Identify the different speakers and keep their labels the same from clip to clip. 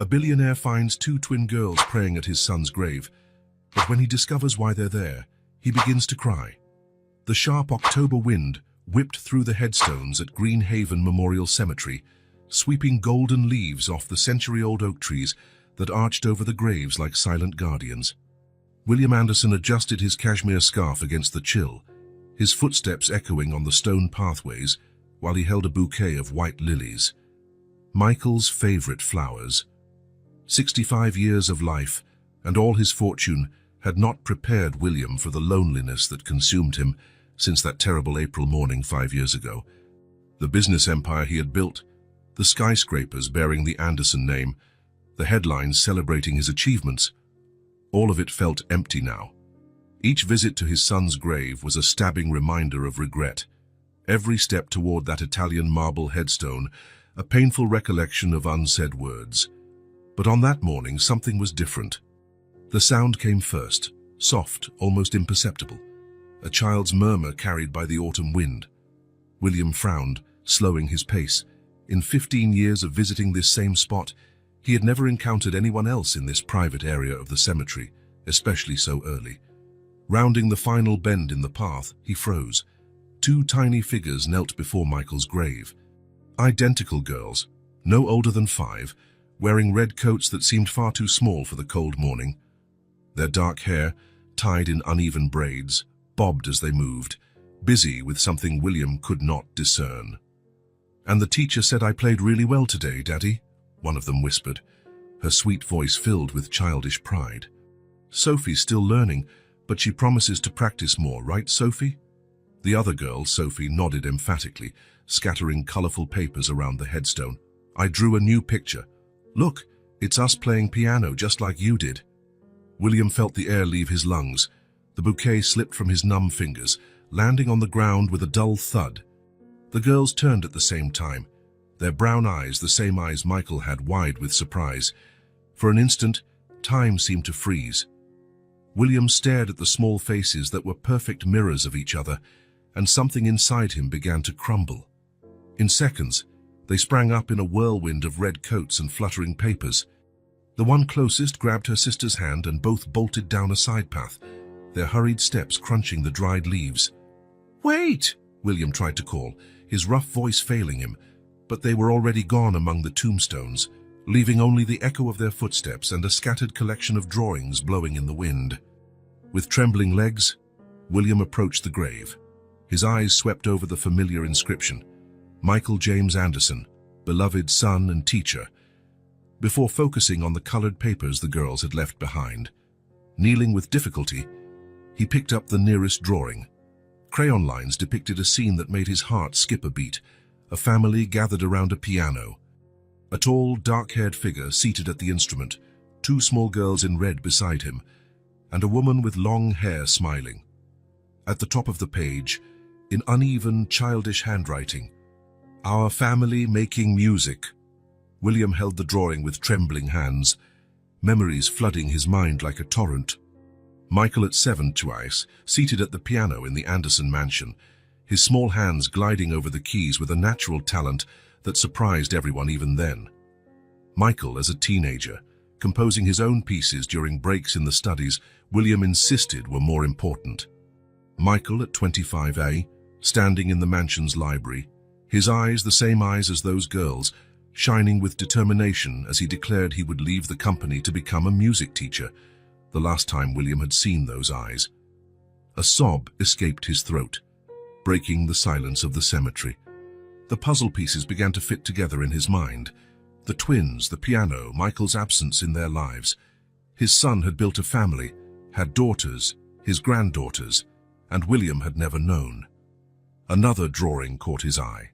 Speaker 1: A billionaire finds two twin girls praying at his son's grave, but when he discovers why they're there, he begins to cry. The sharp October wind whipped through the headstones at Green Haven Memorial Cemetery, sweeping golden leaves off the century-old oak trees that arched over the graves like silent guardians. William Anderson adjusted his cashmere scarf against the chill, his footsteps echoing on the stone pathways while he held a bouquet of white lilies, Michael's favorite flowers. 65 years of life and all his fortune had not prepared William for the loneliness that consumed him since that terrible April morning 5 years ago. The business empire he had built, the skyscrapers bearing the Anderson name, the headlines celebrating his achievements, all of it felt empty now. Each visit to his son's grave was a stabbing reminder of regret. Every step toward that Italian marble headstone, a painful recollection of unsaid words. But on that morning, something was different. The sound came first, soft, almost imperceptible. A child's murmur carried by the autumn wind. William frowned, slowing his pace. In 15 years of visiting this same spot, he had never encountered anyone else in this private area of the cemetery, especially so early. Rounding the final bend in the path, he froze. Two tiny figures knelt before Michael's grave. Identical girls, no older than 5, wearing red coats that seemed far too small for the cold morning. Their dark hair, tied in uneven braids, bobbed as they moved, busy with something William could not discern. "And the teacher said I played really well today, Daddy," one of them whispered, her sweet voice filled with childish pride. "Sophie's still learning, but she promises to practice more, right, Sophie?" The other girl, Sophie, nodded emphatically, scattering colorful papers around the headstone. "I drew a new picture. Look, it's us playing piano just like you did." William felt the air leave his lungs. The bouquet slipped from his numb fingers, landing on the ground with a dull thud. The girls turned at the same time, their brown eyes the same eyes Michael had, wide with surprise. For an instant, time seemed to freeze. William stared at the small faces that were perfect mirrors of each other, and something inside him began to crumble. In seconds, they sprang up in a whirlwind of red coats and fluttering papers. The one closest grabbed her sister's hand and both bolted down a side path, their hurried steps crunching the dried leaves. "Wait!" William tried to call, his rough voice failing him, but they were already gone among the tombstones, leaving only the echo of their footsteps and a scattered collection of drawings blowing in the wind. With trembling legs, William approached the grave. His eyes swept over the familiar inscription, "Michael James Anderson, beloved son and teacher," before focusing on the colored papers the girls had left behind. Kneeling with difficulty, he picked up the nearest drawing. Crayon lines depicted a scene that made his heart skip a beat, a family gathered around a piano. A tall, dark-haired figure seated at the instrument, 2 small girls in red beside him, and a woman with long hair smiling. At the top of the page, in uneven, childish handwriting, "Our family making music." William held the drawing with trembling hands, memories flooding his mind like a torrent. Michael at 7 twice, seated at the piano in the Anderson mansion, his small hands gliding over the keys with a natural talent that surprised everyone even then. Michael as a teenager, composing his own pieces during breaks in the studies William insisted were more important. Michael at 25A, standing in the mansion's library, his eyes the same eyes as those girls, shining with determination as he declared he would leave the company to become a music teacher, the last time William had seen those eyes. A sob escaped his throat, breaking the silence of the cemetery. The puzzle pieces began to fit together in his mind. The twins, the piano, Michael's absence in their lives. His son had built a family, had daughters, his granddaughters, and William had never known. Another drawing caught his eye.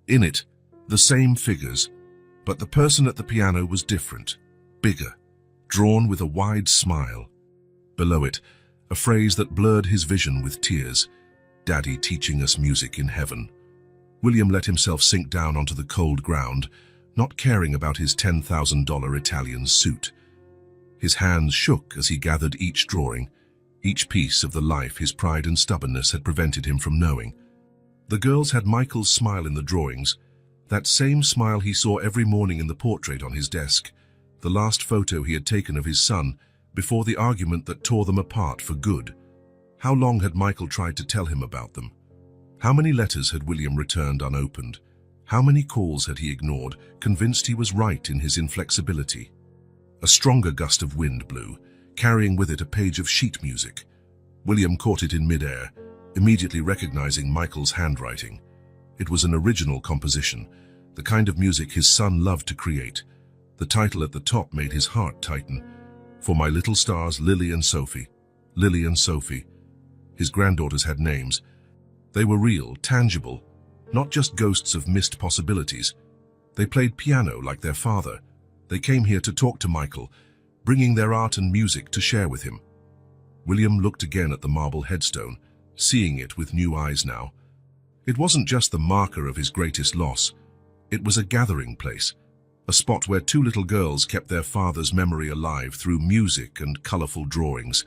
Speaker 1: In it, the same figures, but the person at the piano was different, bigger, drawn with a wide smile. Below it, a phrase that blurred his vision with tears, "Daddy teaching us music in heaven." William let himself sink down onto the cold ground, not caring about his $10,000 Italian suit. His hands shook as he gathered each drawing, each piece of the life his pride and stubbornness had prevented him from knowing. The girls had Michael's smile in the drawings, that same smile he saw every morning in the portrait on his desk, the last photo he had taken of his son before the argument that tore them apart for good. How long had Michael tried to tell him about them? How many letters had William returned unopened? How many calls had he ignored, convinced he was right in his inflexibility? A stronger gust of wind blew, carrying with it a page of sheet music. William caught it in midair, immediately recognizing Michael's handwriting. It was an original composition, the kind of music his son loved to create. The title at the top made his heart tighten. For my little stars, Lily and Sophie. Lily and Sophie. His granddaughters had names. They were real, tangible, not just ghosts of missed possibilities. They played piano like their father. They came here to talk to Michael, bringing their art and music to share with him. William looked again at the marble headstone, seeing it with new eyes now. It wasn't just the marker of his greatest loss. It was a gathering place, a spot where two little girls kept their father's memory alive through music and colorful drawings.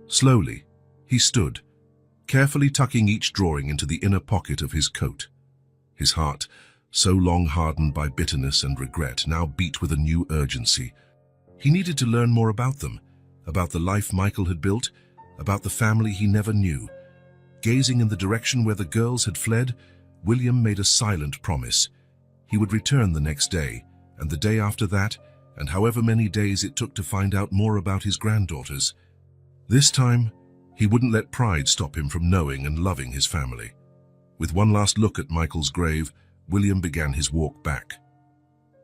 Speaker 1: Slowly, he stood, carefully tucking each drawing into the inner pocket of his coat. His heart, so long hardened by bitterness and regret, now beat with a new urgency. He needed to learn more about them, about the life Michael had built, about the family he never knew. Gazing in the direction where the girls had fled, William made a silent promise. He would return the next day, and the day after that, and however many days it took to find out more about his granddaughters. This time, he wouldn't let pride stop him from knowing and loving his family. With one last look at Michael's grave, William began his walk back.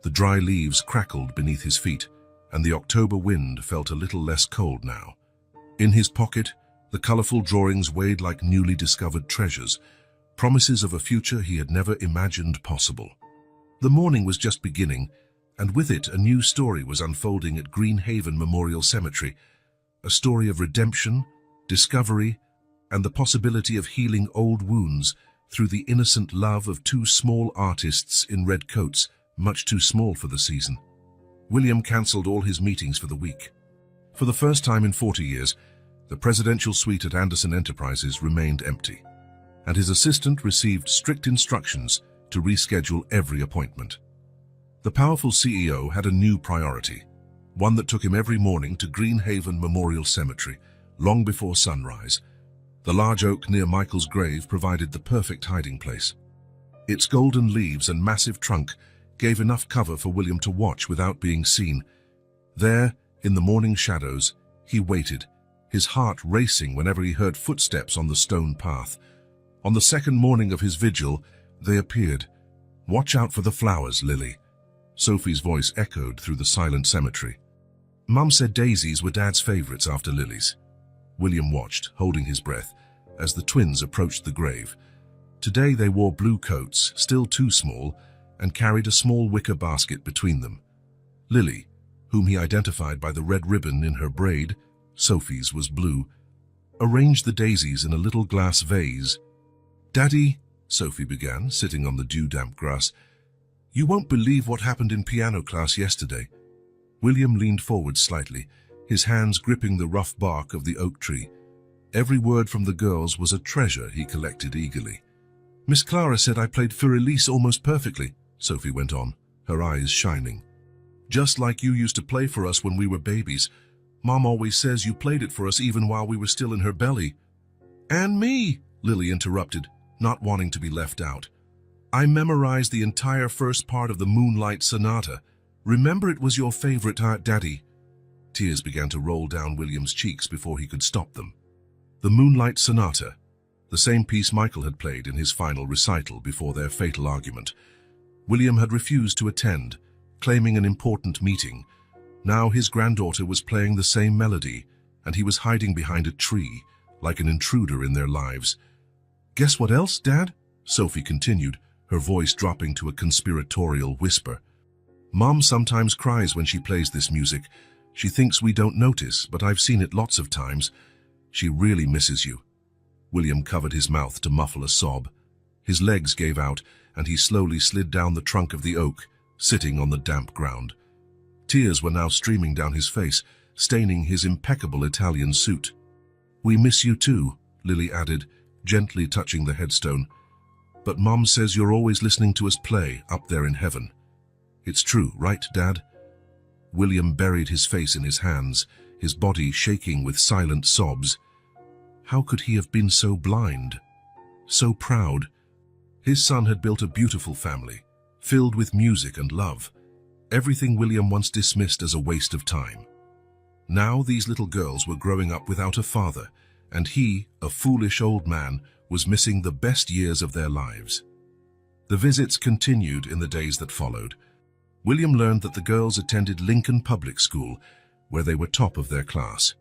Speaker 1: The dry leaves crackled beneath his feet, and the October wind felt a little less cold now. In his pocket, the colorful drawings weighed like newly discovered treasures, promises of a future he had never imagined possible. The morning was just beginning, and with it a new story was unfolding at Green Haven Memorial Cemetery, a story of redemption, discovery, and the possibility of healing old wounds through the innocent love of two small artists in red coats, much too small for the season. William cancelled all his meetings for the week. For the first time in 40 years, the presidential suite at Anderson Enterprises remained empty, and his assistant received strict instructions to reschedule every appointment. The powerful CEO had a new priority, one that took him every morning to Green Haven Memorial Cemetery, long before sunrise. The large oak near Michael's grave provided the perfect hiding place. Its golden leaves and massive trunk gave enough cover for William to watch without being seen. There, in the morning shadows, he waited, his heart racing whenever he heard footsteps on the stone path. On the second morning of his vigil, they appeared. "Watch out for the flowers, Lily." Sophie's voice echoed through the silent cemetery. Mum said daisies were Dad's favorites after lilies. William watched, holding his breath, as the twins approached the grave. Today they wore blue coats, still too small, and carried a small wicker basket between them. Lily, whom he identified by the red ribbon in her braid, Sophie's was blue, arranged the daisies in a little glass vase. "Daddy," Sophie began, sitting on the dew-damp grass, "you won't believe what happened in piano class yesterday." William leaned forward slightly, his hands gripping the rough bark of the oak tree. Every word from the girls was a treasure he collected eagerly. "Miss Clara said I played Fur-Elise almost perfectly," Sophie went on, her eyes shining. "Just like you used to play for us when we were babies. Mom always says you played it for us even while we were still in her belly." "And me," Lily interrupted, not wanting to be left out. "I memorized the entire first part of the Moonlight Sonata. Remember it was your favorite, Daddy." Tears began to roll down William's cheeks before he could stop them. The Moonlight Sonata, the same piece Michael had played in his final recital before their fatal argument. William had refused to attend, claiming an important meeting. Now his granddaughter was playing the same melody, and he was hiding behind a tree, like an intruder in their lives. "Guess what else, Dad?" Sophie continued, her voice dropping to a conspiratorial whisper. "Mom sometimes cries when she plays this music. She thinks we don't notice, but I've seen it lots of times. She really misses you." William covered his mouth to muffle a sob. His legs gave out, and he slowly slid down the trunk of the oak, sitting on the damp ground. Tears were now streaming down his face, staining his impeccable Italian suit. "We miss you too," Lily added, gently touching the headstone. "But Mom says you're always listening to us play up there in heaven. It's true, right, Dad?" William buried his face in his hands, his body shaking with silent sobs. How could he have been so blind? So proud. His son had built a beautiful family, filled with music and love. Everything William once dismissed as a waste of time. Now these little girls were growing up without a father, and he, a foolish old man, was missing the best years of their lives. The visits continued in the days that followed. William learned that the girls attended Lincoln Public School, where they were top of their class.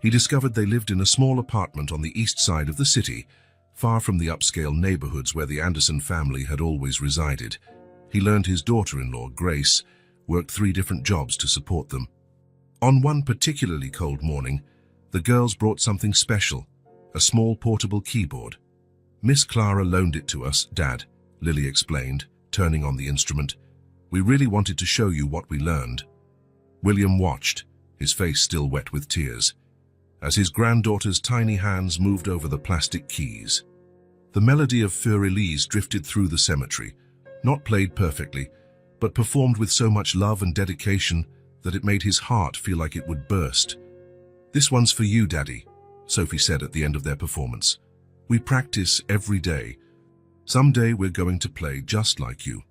Speaker 1: He discovered they lived in a small apartment on the east side of the city, far from the upscale neighborhoods where the Anderson family had always resided. He learned his daughter-in-law, Grace, worked 3 different jobs to support them. On one particularly cold morning, the girls brought something special, a small portable keyboard. "Miss Clara loaned it to us, Dad," Lily explained, turning on the instrument. "We really wanted to show you what we learned." William watched, his face still wet with tears, as his granddaughter's tiny hands moved over the plastic keys. The melody of Fur Elise drifted through the cemetery, not played perfectly, but performed with so much love and dedication that it made his heart feel like it would burst. "This one's for you, Daddy," Sophie said at the end of their performance. "We practice every day. Someday we're going to play just like you."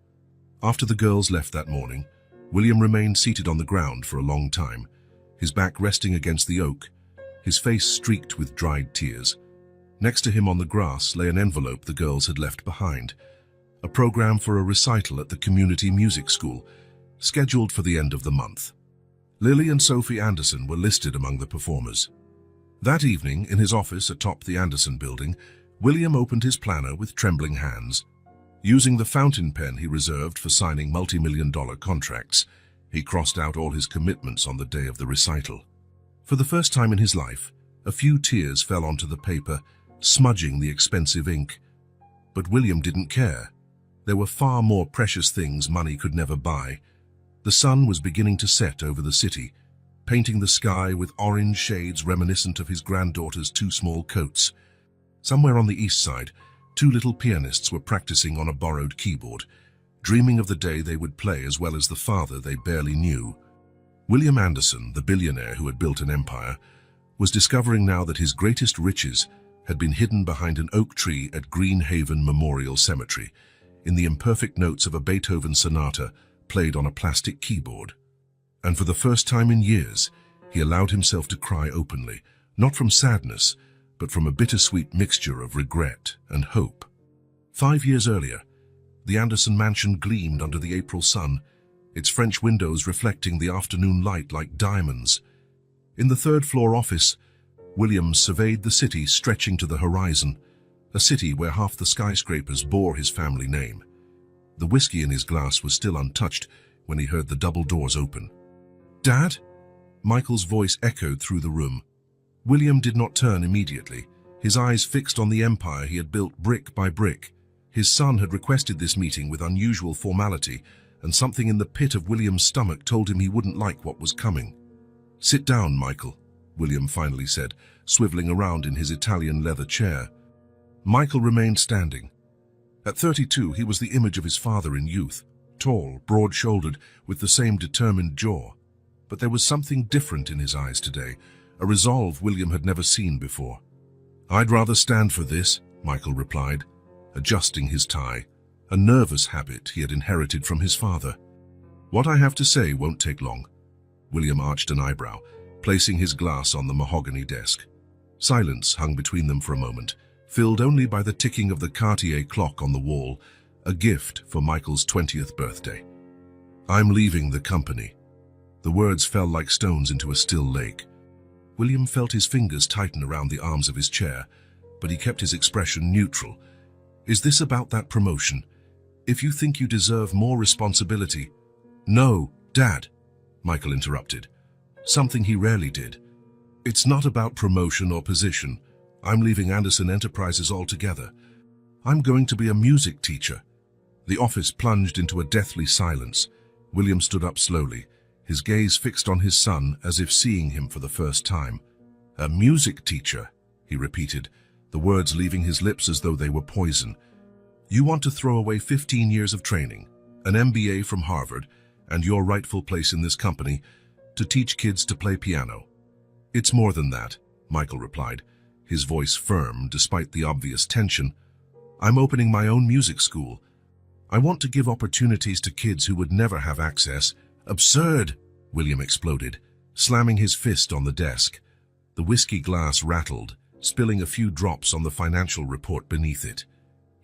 Speaker 1: After the girls left that morning, William remained seated on the ground for a long time, his back resting against the oak, his face streaked with dried tears. Next to him on the grass lay an envelope the girls had left behind, a program for a recital at the community music school, scheduled for the end of the month. Lily and Sophie Anderson were listed among the performers. That evening, in his office atop the Anderson building, William opened his planner with trembling hands. Using the fountain pen he reserved for signing multi-million-dollar contracts, he crossed out all his commitments on the day of the recital. For the first time in his life, a few tears fell onto the paper, smudging the expensive ink. But William didn't care. There were far more precious things money could never buy. The sun was beginning to set over the city, painting the sky with orange shades reminiscent of his granddaughter's 2 small coats. Somewhere on the east side, 2 little pianists were practicing on a borrowed keyboard, dreaming of the day they would play as well as the father they barely knew. William Anderson, the billionaire who had built an empire, was discovering now that his greatest riches had been hidden behind an oak tree at Green Haven Memorial Cemetery, in the imperfect notes of a Beethoven sonata played on a plastic keyboard. And for the first time in years, he allowed himself to cry openly, not from sadness, but from a bittersweet mixture of regret and hope. 5 years earlier, the Anderson mansion gleamed under the April sun, its French windows reflecting the afternoon light like diamonds. In the 3rd-floor office, William surveyed the city stretching to the horizon, a city where half the skyscrapers bore his family name. The whiskey in his glass was still untouched when he heard the double doors open. "Dad?" Michael's voice echoed through the room. William did not turn immediately, his eyes fixed on the empire he had built brick by brick. His son had requested this meeting with unusual formality, and something in the pit of William's stomach told him he wouldn't like what was coming. "Sit down, Michael," William finally said, swiveling around in his Italian leather chair. Michael remained standing. At 32, he was the image of his father in youth, tall, broad-shouldered, with the same determined jaw. But there was something different in his eyes today, a resolve William had never seen before. "I'd rather stand for this," Michael replied, adjusting his tie, a nervous habit he had inherited from his father. "What I have to say won't take long." William arched an eyebrow, placing his glass on the mahogany desk. Silence hung between them for a moment, filled only by the ticking of the Cartier clock on the wall, a gift for Michael's 20th birthday. "I'm leaving the company." The words fell like stones into a still lake. William felt his fingers tighten around the arms of his chair, but he kept his expression neutral. "Is this about that promotion? If you think you deserve more responsibility—" "No, Dad," Michael interrupted, something he rarely did. "It's not about promotion or position. I'm leaving Anderson Enterprises altogether. I'm going to be a music teacher." The office plunged into a deathly silence. William stood up slowly, his gaze fixed on his son as if seeing him for the first time. "A music teacher," he repeated, the words leaving his lips as though they were poison. "You want to throw away 15 years of training, an MBA from Harvard, and your rightful place in this company to teach kids to play piano. It's more than that, Michael replied, his voice firm despite the obvious tension. I'm opening my own music school. I want to give opportunities to kids who would never have access. Absurd, William exploded, slamming his fist on the desk. The whiskey glass rattled, spilling a few drops on the financial report beneath it.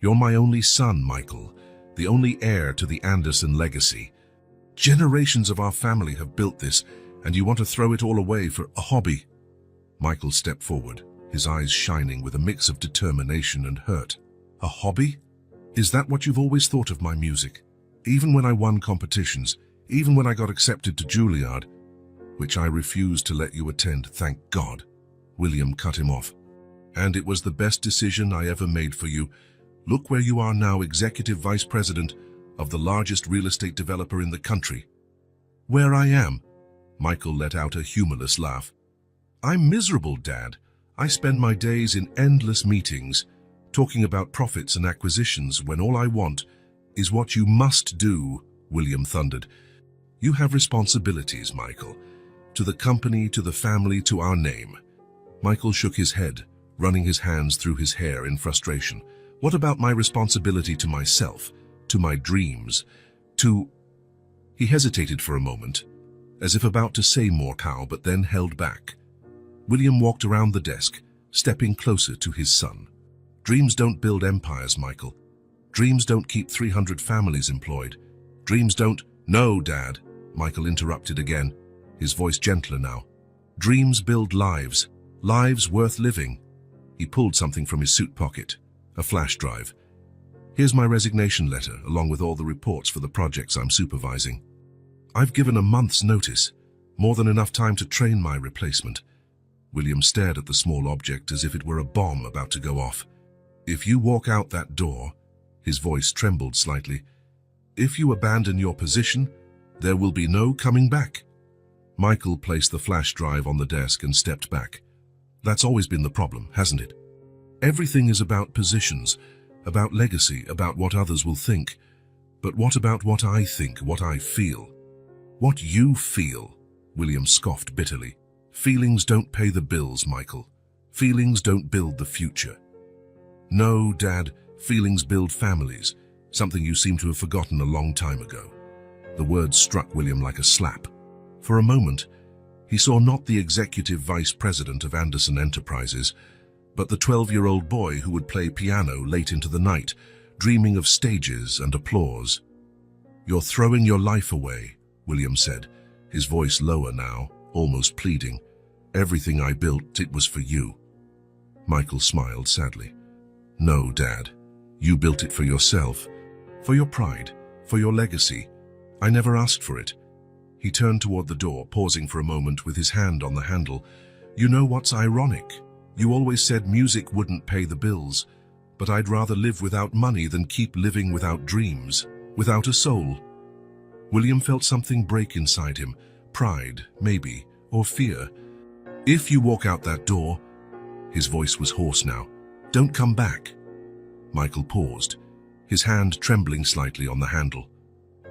Speaker 1: You're my only son, Michael, the only heir to the Anderson legacy. Generations of our family have built this, and you want to throw it all away for a hobby. Michael stepped forward, his eyes shining with a mix of determination and hurt. A hobby? Is that what you've always thought of my music? Even when I won competitions, even when I got accepted to Juilliard, which I refused to let you attend, thank God. William cut him off. And it was the best decision I ever made for you. Look where you are now, executive vice president of the largest real estate developer in the country. Where I am? Michael let out a humorless laugh. I'm miserable, Dad. I spend my days in endless meetings, talking about profits and acquisitions when all I want is what you must do, William thundered. You have responsibilities, Michael. To the company, to the family, to our name. Michael shook his head, running his hands through his hair in frustration. What about my responsibility to myself, to my dreams, to... He hesitated for a moment, as if about to say more, Cal, but then held back. William walked around the desk, stepping closer to his son. Dreams don't build empires, Michael. Dreams don't keep 300 families employed. Dreams don't... No, Dad, Michael interrupted again, his voice gentler now. Dreams build lives, lives worth living. He pulled something from his suit pocket, a flash drive. Here's my resignation letter, along with all the reports for the projects I'm supervising. I've given a month's notice, more than enough time to train my replacement. William stared at the small object as if it were a bomb about to go off. If you walk out that door, his voice trembled slightly, if you abandon your position, there will be no coming back. Michael placed the flash drive on the desk and stepped back. That's always been the problem, hasn't it? Everything is about positions, about legacy, about what others will think. But what about what I think, what I feel? What you feel, William scoffed bitterly. Feelings don't pay the bills, Michael. Feelings don't build the future. No, Dad, feelings build families, something you seem to have forgotten a long time ago. The words struck William like a slap. For a moment, he saw not the executive vice president of Anderson Enterprises, but the 12-year-old boy who would play piano late into the night, dreaming of stages and applause. You're throwing your life away, William said, his voice lower now, almost pleading. Everything I built, it was for you. Michael smiled sadly. No, Dad. You built it for yourself, for your pride, for your legacy. I never asked for it. He turned toward the door, pausing for a moment with his hand on the handle. You know what's ironic? You always said music wouldn't pay the bills, but I'd rather live without money than keep living without dreams, without a soul. William felt something break inside him, pride, maybe, or fear. If you walk out that door, his voice was hoarse now, don't come back. Michael paused, his hand trembling slightly on the handle.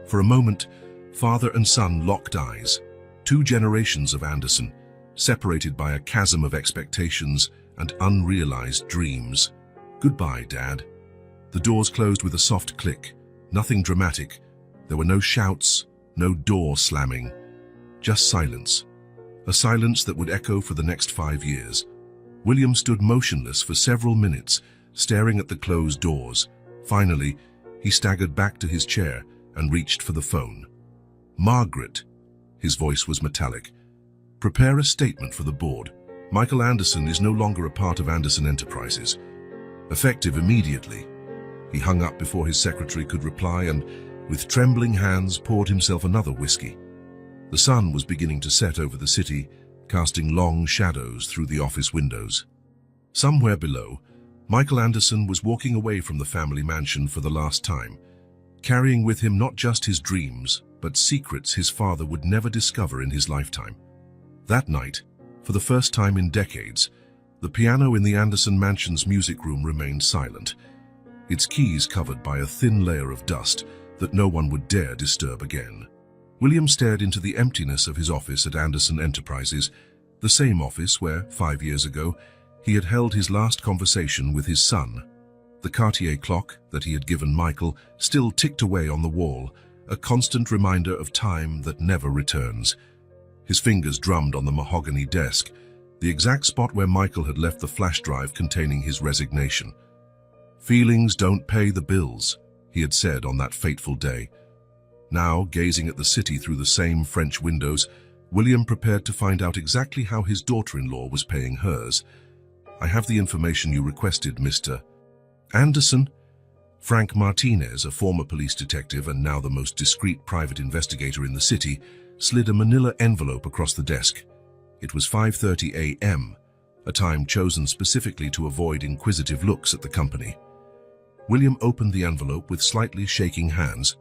Speaker 1: For a moment, father and son locked eyes, 2 generations of Anderson, separated by a chasm of expectations and unrealized dreams. Goodbye, Dad. The doors closed with a soft click, nothing dramatic. There were no shouts, no door slamming, just silence. A silence that would echo for the next 5 years. William stood motionless for several minutes, staring at the closed doors. Finally, he staggered back to his chair and reached for the phone. Margaret, his voice was metallic. Prepare a statement for the board. Michael Anderson is no longer a part of Anderson Enterprises. Effective immediately. He hung up before his secretary could reply and, with trembling hands, poured himself another whiskey. The sun was beginning to set over the city, casting long shadows through the office windows. Somewhere below, Michael Anderson was walking away from the family mansion for the last time, carrying with him not just his dreams, but secrets his father would never discover in his lifetime. That night, for the first time in decades, the piano in the Anderson mansion's music room remained silent, its keys covered by a thin layer of dust that no one would dare disturb again. William stared into the emptiness of his office at Anderson Enterprises, the same office where, 5 years ago, he had held his last conversation with his son. The Cartier clock that he had given Michael still ticked away on the wall, a constant reminder of time that never returns. His fingers drummed on the mahogany desk, the exact spot where Michael had left the flash drive containing his resignation. "Feelings don't pay the bills," he had said on that fateful day. Now, gazing at the city through the same French windows, William prepared to find out exactly how his daughter-in-law was paying hers. "I have the information you requested, Mr. Anderson." Frank Martinez, a former police detective and now the most discreet private investigator in the city, slid a manila envelope across the desk. It was 5:30 a.m., a time chosen specifically to avoid inquisitive looks at the company. William opened the envelope with slightly shaking hands.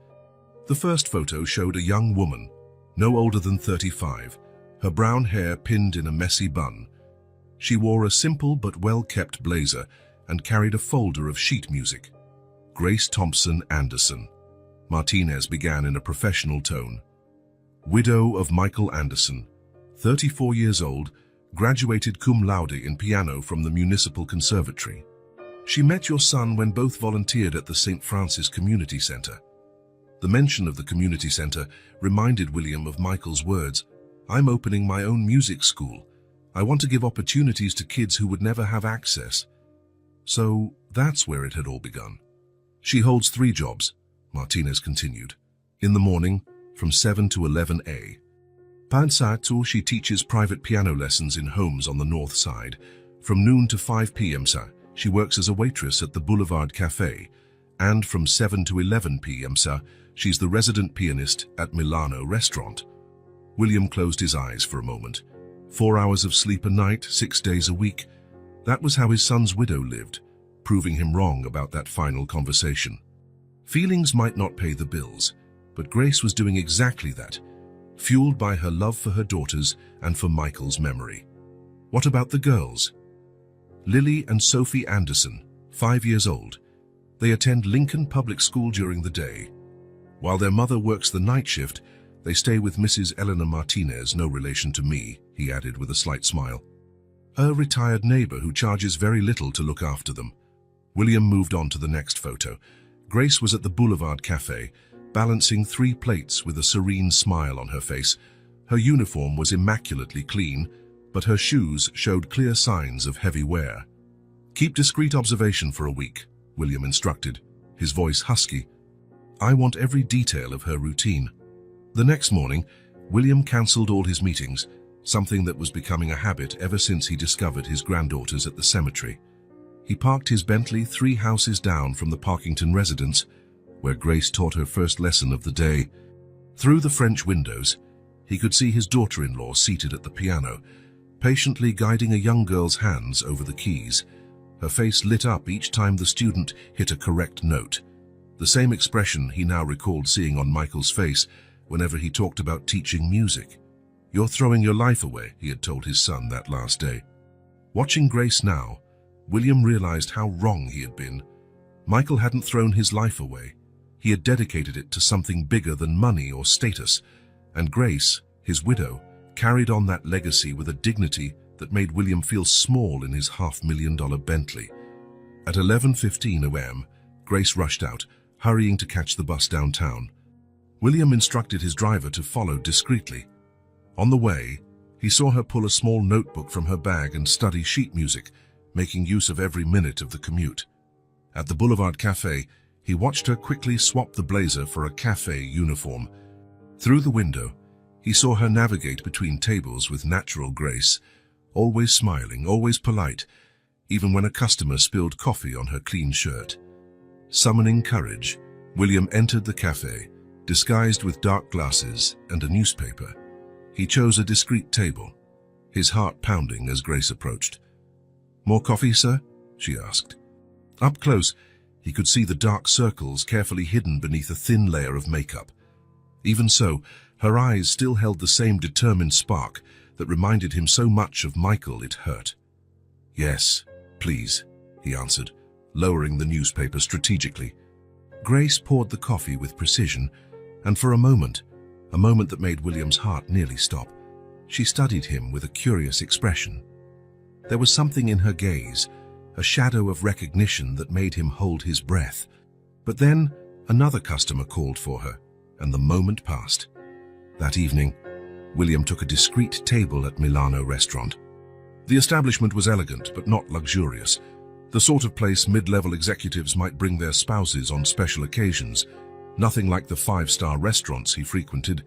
Speaker 1: The first photo showed a young woman, no older than 35, her brown hair pinned in a messy bun. She wore a simple but well-kept blazer and carried a folder of sheet music. "Grace Thompson Anderson," Martinez began in a professional tone. "Widow of Michael Anderson, 34 years old, graduated cum laude in piano from the Municipal Conservatory. She met your son when both volunteered at the St. Francis Community Center." The mention of the community center reminded William of Michael's words, "I'm opening my own music school. I want to give opportunities to kids who would never have access." So that's where it had all begun. "She holds 3 jobs," Martinez continued. "In the morning, from 7 to 11 a. Pansatu, she teaches private piano lessons in homes on the north side. From noon to 5 p.m. She works as a waitress at the Boulevard Cafe. And from 7 to 11 p.m. She's the resident pianist at Milano Restaurant." William closed his eyes for a moment. 4 hours of sleep a night, 6 days a week. That was how his son's widow lived, proving him wrong about that final conversation. Feelings might not pay the bills, but Grace was doing exactly that, fueled by her love for her daughters and for Michael's memory. What about the girls? Lily and Sophie Anderson, 5 years old. They attend Lincoln Public School during the day. While their mother works the night shift, they stay with Mrs. Eleanor Martinez, no relation to me, he added with a slight smile. A retired neighbor who charges very little to look after them. William moved on to the next photo. Grace was at the Boulevard Cafe, balancing 3 plates with a serene smile on her face. Her uniform was immaculately clean, but her shoes showed clear signs of heavy wear. "Keep discreet observation for a week," William instructed, his voice husky. "I want every detail of her routine." The next morning, William cancelled all his meetings, something that was becoming a habit ever since he discovered his granddaughters at the cemetery. He parked his Bentley 3 houses down from the Parkington residence, where Grace taught her first lesson of the day. Through the French windows, he could see his daughter-in-law seated at the piano, patiently guiding a young girl's hands over the keys. Her face lit up each time the student hit a correct note. The same expression he now recalled seeing on Michael's face whenever he talked about teaching music. "You're throwing your life away," he had told his son that last day. Watching Grace now, William realized how wrong he had been. Michael hadn't thrown his life away. He had dedicated it to something bigger than money or status, and Grace, his widow, carried on that legacy with a dignity that made William feel small in his $500,000 Bentley. At 11:15 a.m., Grace rushed out, hurrying to catch the bus downtown. William instructed his driver to follow discreetly. On the way, he saw her pull a small notebook from her bag and study sheet music, making use of every minute of the commute. At the Boulevard Cafe, he watched her quickly swap the blazer for a cafe uniform. Through the window, he saw her navigate between tables with natural grace, always smiling, always polite, even when a customer spilled coffee on her clean shirt. Summoning courage, William entered the cafe, disguised with dark glasses and a newspaper. He chose a discreet table, his heart pounding as Grace approached. "More coffee, sir?" she asked. Up close, he could see the dark circles carefully hidden beneath a thin layer of makeup. Even so, her eyes still held the same determined spark that reminded him so much of Michael it hurt. "Yes, please," he answered, lowering the newspaper strategically. Grace poured the coffee with precision, and for a moment, a moment that made William's heart nearly stop. She studied him with a curious expression. There was something in her gaze, a shadow of recognition that made him hold his breath. But then another customer called for her, and the moment passed. That evening, William took a discreet table at Milano restaurant. The establishment was elegant but not luxurious, the sort of place mid-level executives might bring their spouses on special occasions, nothing like the five-star restaurants he frequented.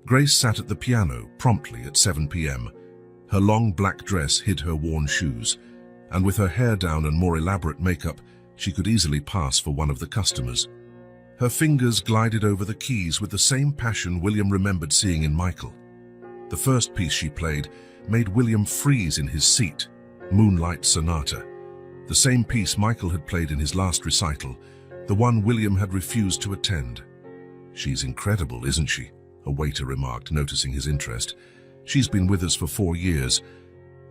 Speaker 1: Grace sat at the piano promptly at 7 p.m. Her long black dress hid her worn shoes, and with her hair down and more elaborate makeup, she could easily pass for one of the customers. Her fingers glided over the keys with the same passion William remembered seeing in Michael. The first piece she played made William freeze in his seat, Moonlight Sonata. The same piece Michael had played in his last recital, the one William had refused to attend. "She's incredible, isn't she?" a waiter remarked, noticing his interest. "She's been with us for 4 years.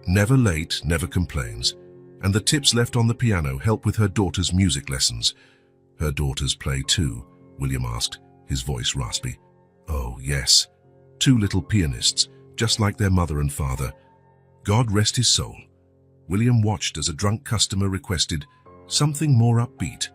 Speaker 1: Never late, never complains. And the tips left on the piano help with her daughter's music lessons." "Her daughters play too?" William asked, his voice raspy. "Oh, yes. 2 little pianists, just like their mother and father. God rest his soul." William watched as a drunk customer requested something more upbeat.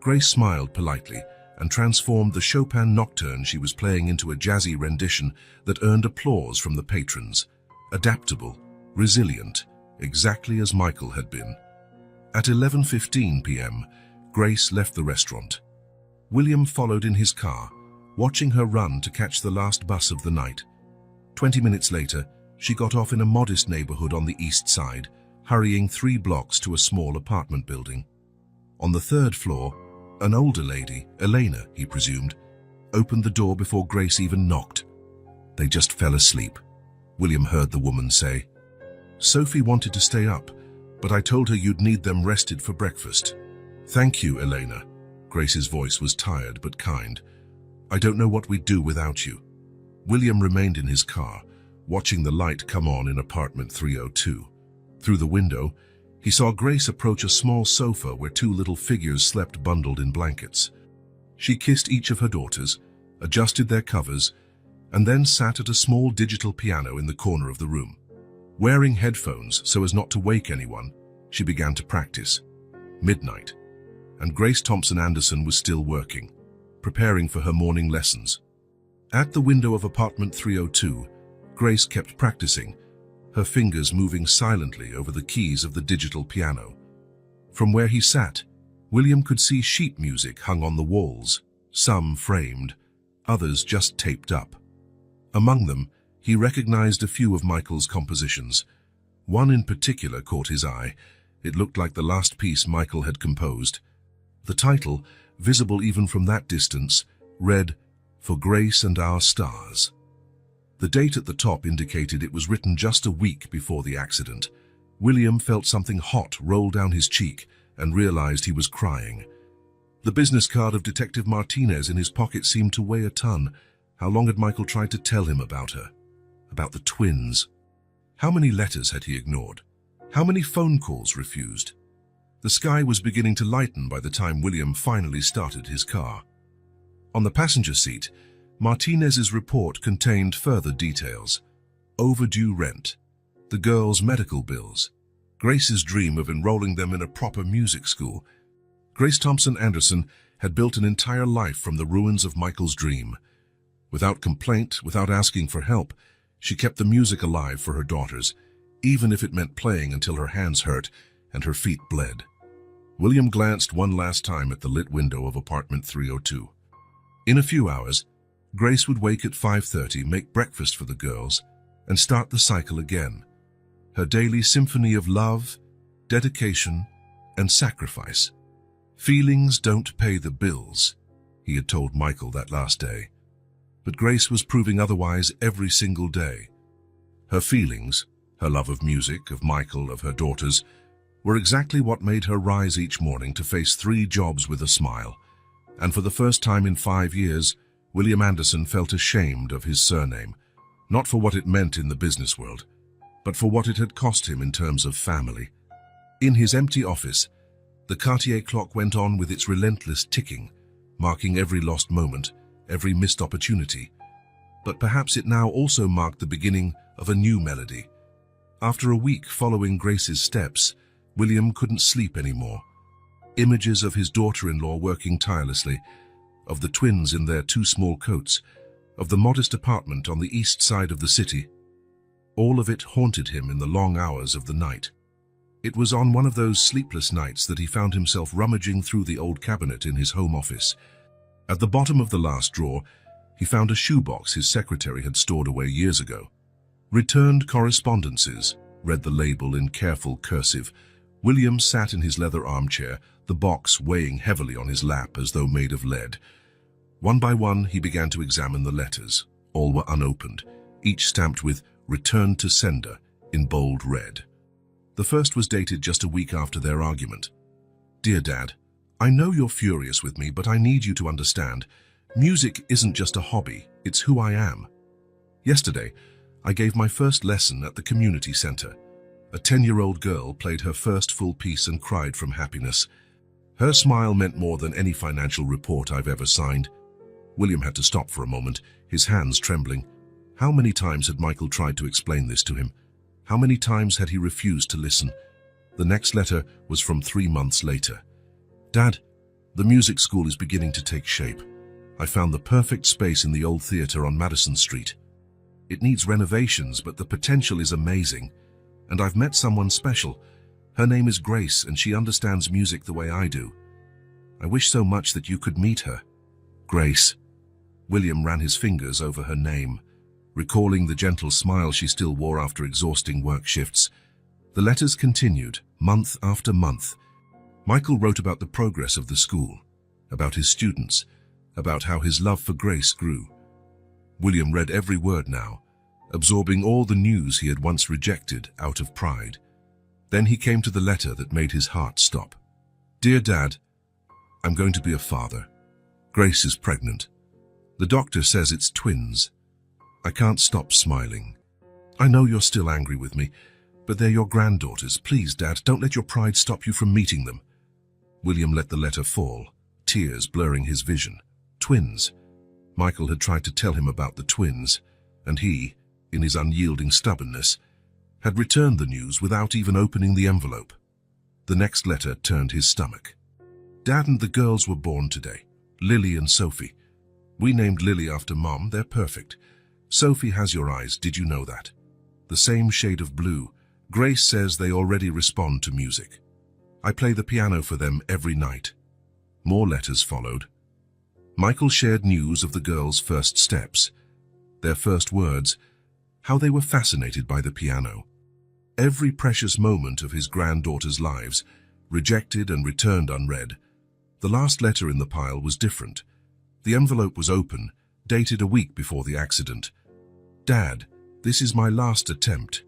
Speaker 1: Grace smiled politely and transformed the Chopin nocturne she was playing into a jazzy rendition that earned applause from the patrons. Adaptable, resilient, exactly as Michael had been. At 11:15 p.m., Grace left the restaurant. William followed in his car, watching her run to catch the last bus of the night. 20 minutes later, she got off in a modest neighborhood on the east side, hurrying 3 blocks to a small apartment building. On the 3rd floor, an older lady, Elena, he presumed, opened the door before Grace even knocked. "They just fell asleep," William heard the woman say. "Sophie wanted to stay up, but I told her you'd need them rested for breakfast." "Thank you, Elena." Grace's voice was tired but kind. "I don't know what we'd do without you." William remained in his car, watching the light come on in apartment 302. Through the window, he saw Grace approach a small sofa where 2 little figures slept bundled in blankets. She kissed each of her daughters, adjusted their covers, and then sat at a small digital piano in the corner of the room. Wearing headphones so as not to wake anyone, she began to practice. Midnight, and Grace Thompson Anderson was still working, preparing for her morning lessons. At the window of apartment 302, Grace kept practicing, her fingers moving silently over the keys of the digital piano. From where he sat, William could see sheet music hung on the walls, some framed, others just taped up. Among them, he recognized a few of Michael's compositions. One in particular caught his eye. It looked like the last piece Michael had composed. The title, visible even from that distance, read, "For Grace and Our Stars." The date at the top indicated it was written just a week before the accident. William felt something hot roll down his cheek and realized he was crying. The business card of Detective Martinez in his pocket seemed to weigh a ton. How long had Michael tried to tell him about her? About the twins? How many letters had he ignored? How many phone calls refused? The sky was beginning to lighten by the time William finally started his car. On the passenger seat, Martinez's report contained further details. Overdue rent, the girls' medical bills, Grace's dream of enrolling them in a proper music school. Grace Thompson Anderson had built an entire life from the ruins of Michael's dream. Without complaint, without asking for help, she kept the music alive for her daughters, even if it meant playing until her hands hurt and her feet bled. William glanced one last time at the lit window of apartment 302. In a few hours, Grace would wake at 5:30, make breakfast for the girls, and start the cycle again. Her daily symphony of love, dedication, and sacrifice. "Feelings don't pay the bills," he had told Michael that last day. But Grace was proving otherwise every single day. Her feelings, her love of music, of Michael, of her daughters, were exactly what made her rise each morning to face 3 jobs with a smile. And for the first time in 5 years, William Anderson felt ashamed of his surname, not for what it meant in the business world, but for what it had cost him in terms of family. In his empty office, the Cartier clock went on with its relentless ticking, marking every lost moment, every missed opportunity. but perhaps it now also marked the beginning of a new melody. After a week following Grace's steps, William couldn't sleep anymore. Images of his daughter-in-law working tirelessly, of the twins in their two small coats, of the modest apartment on the east side of the city. All of it haunted him in the long hours of the night. It was on one of those sleepless nights that he found himself rummaging through the old cabinet in his home office. At the bottom of the last drawer, he found a shoebox his secretary had stored away years ago. "Returned correspondences," read the label in careful cursive. William sat in his leather armchair, the box weighing heavily on his lap as though made of lead. One by one, he began to examine the letters. All were unopened, each stamped with "Returned to sender" in bold red. The first was dated just a week after their argument. "Dear Dad, I know you're furious with me, but I need you to understand. Music isn't just a hobby, it's who I am. Yesterday, I gave my first lesson at the community center. A 10-year-old girl played her first full piece and cried from happiness. Her smile meant more than any financial report I've ever signed." William had to stop for a moment, his hands trembling. How many times had Michael tried to explain this to him? How many times had he refused to listen? The next letter was from 3 months later. "Dad, the music school is beginning to take shape. I found the perfect space in the old theater on Madison Street. It needs renovations, but the potential is amazing. And I've met someone special. Her name is Grace, and she understands music the way I do. I wish so much that you could meet her. Grace." William ran his fingers over her name, recalling the gentle smile she still wore after exhausting work shifts. The letters continued, month after month. Michael wrote about the progress of the school, about his students, about how his love for Grace grew. William read every word now, absorbing all the news he had once rejected out of pride. Then he came to the letter that made his heart stop. "Dear Dad, I'm going to be a father. Grace is pregnant. The doctor says it's twins. I can't stop smiling. I know you're still angry with me, but they're your granddaughters. Please, Dad, don't let your pride stop you from meeting them." William let the letter fall, tears blurring his vision. Twins. Michael had tried to tell him about the twins, and he, in his unyielding stubbornness, had returned the news without even opening the envelope. The next letter turned his stomach. "Dad and the girls were born today, Lily and Sophie. We named Lily after Mom. They're perfect. Sophie has your eyes, did you know that? The same shade of blue. Grace says they already respond to music. I play the piano for them every night." More letters followed. Michael shared news of the girls' first steps, their first words, how they were fascinated by the piano. Every precious moment of his granddaughters' lives, rejected and returned unread. The last letter in the pile was different. The envelope was open, dated a week before the accident. "Dad, this is my last attempt.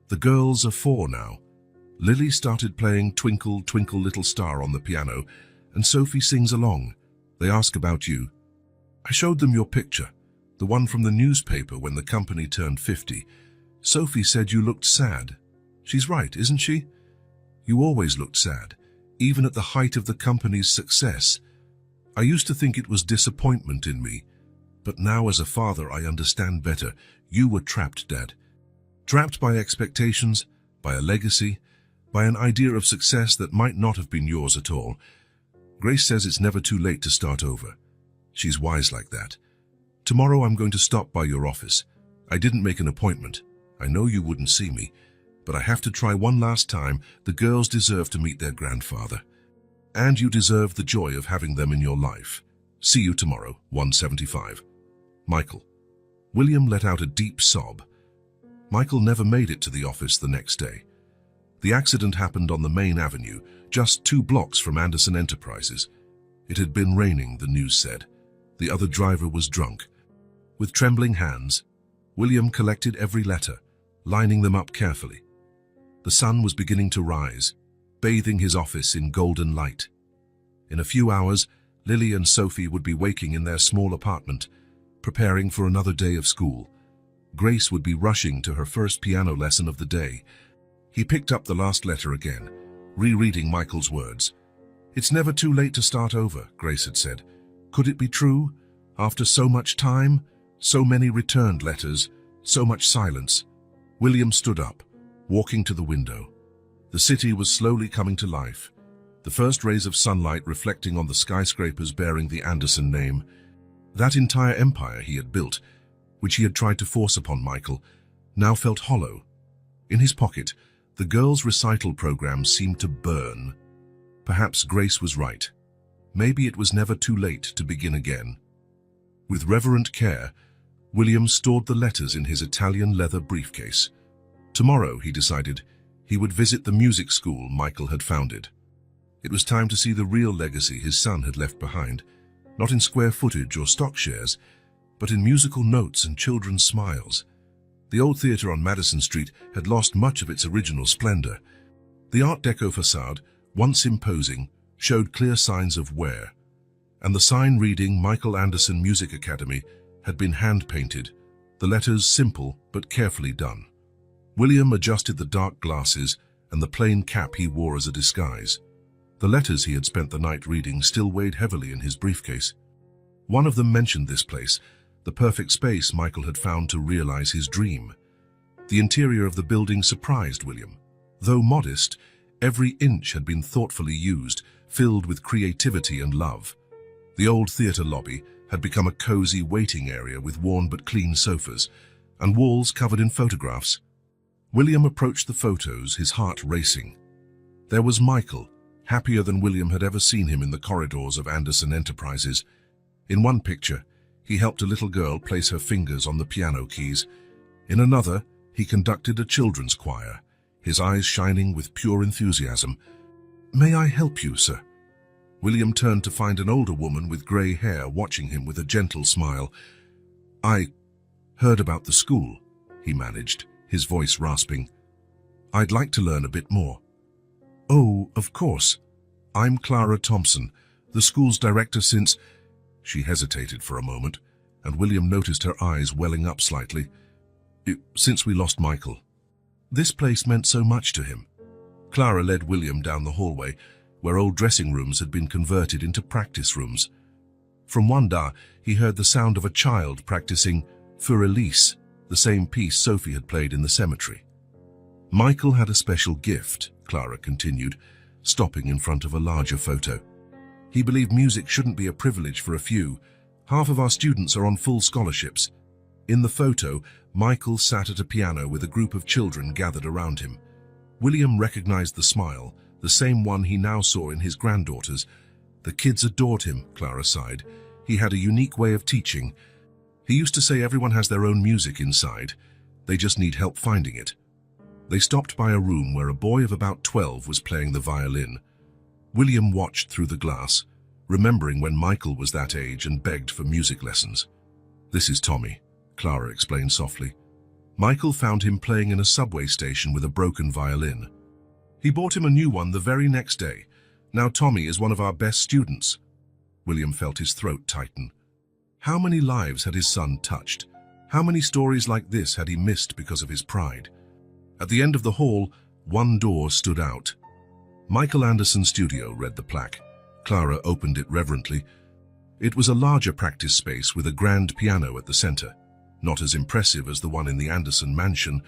Speaker 1: The girls are 4 now. Lily started playing Twinkle, Twinkle, Little Star on the piano, and Sophie sings along. They ask about you. I showed them your picture, the one from the newspaper when the company turned 50. Sophie said you looked sad. She's right, isn't she? You always looked sad, even at the height of the company's success. I used to think it was disappointment in me, but now as a father I understand better. You were trapped, Dad. Trapped by expectations, by a legacy, by an idea of success that might not have been yours at all. Grace says it's never too late to start over. She's wise like that. Tomorrow I'm going to stop by your office. I didn't make an appointment. I know you wouldn't see me, but I have to try one last time. The girls deserve to meet their grandfather. And you deserve the joy of having them in your life. See you tomorrow, 175. Michael. William let out a deep sob. Michael never made it to the office the next day. The accident happened on the main avenue, just 2 blocks from Anderson Enterprises. It had been raining, the news said. The other driver was drunk. With trembling hands, William collected every letter, lining them up carefully. The sun was beginning to rise, bathing his office in golden light. In a few hours, Lily and Sophie would be waking in their small apartment, preparing for another day of school. Grace would be rushing to her first piano lesson of the day. He picked up the last letter again, rereading Michael's words. "It's never too late to start over," Grace had said. "Could it be true? After so much time? So many returned letters, so much silence. William stood up, walking to the window. The city was slowly coming to life, the first rays of sunlight reflecting on the skyscrapers bearing the Anderson name. That entire empire he had built, which he had tried to force upon Michael, now felt hollow. In his pocket, the girls' recital program seemed to burn. Perhaps Grace was right. Maybe it was never too late to begin again. With reverent care, William stored the letters in his Italian leather briefcase. Tomorrow, he decided, he would visit the music school Michael had founded. It was time to see the real legacy his son had left behind, not in square footage or stock shares, but in musical notes and children's smiles. The old theatre on Madison Street had lost much of its original splendor. The Art Deco facade, once imposing, showed clear signs of wear, and the sign reading Michael Anderson Music Academy had been hand-painted, the letters simple but carefully done. William adjusted the dark glasses and the plain cap he wore as a disguise. The letters he had spent the night reading still weighed heavily in his briefcase. One of them mentioned this place, the perfect space Michael had found to realize his dream. The interior of the building surprised William. Though modest, every inch had been thoughtfully used, filled with creativity and love. The old theater lobby had become a cozy waiting area with worn but clean sofas, and walls covered in photographs. William approached the photos, his heart racing. There was Michael, happier than William had ever seen him in the corridors of Anderson Enterprises. In one picture, he helped a little girl place her fingers on the piano keys. In another, he conducted a children's choir, his eyes shining with pure enthusiasm. "May I help you, sir?" William turned to find an older woman with grey hair watching him with a gentle smile. "I heard about the school," he managed, his voice rasping. "I'd like to learn a bit more." "Oh, of course. I'm Clara Thompson, the school's director since—" She hesitated for a moment, and William noticed her eyes welling up slightly. "Since we lost Michael." This place meant so much to him. Clara led William down the hallway, where old dressing rooms had been converted into practice rooms. From Wanda, he heard the sound of a child practicing Für Elise, the same piece Sophie had played in the cemetery. "Michael had a special gift," Clara continued, stopping in front of a larger photo. "He believed music shouldn't be a privilege for a few. Half of our students are on full scholarships." In the photo, Michael sat at a piano with a group of children gathered around him. William recognized the smile, the same one he now saw in his granddaughters. "The kids adored him," Clara sighed. "He had a unique way of teaching. He used to say everyone has their own music inside. They just need help finding it." They stopped by a room where a boy of about 12 was playing the violin. William watched through the glass, remembering when Michael was that age and begged for music lessons. "This is Tommy," Clara explained softly. Michael found him playing in a subway station with a broken violin. He bought him a new one the very next day. Now Tommy is one of our best students. William felt his throat tighten. How many lives had his son touched? How many stories like this had he missed because of his pride? At the end of the hall, one door stood out. "Michael Anderson Studio," read the plaque. Clara opened it reverently. It was a larger practice space with a grand piano at the center. Not as impressive as the one in the Anderson mansion,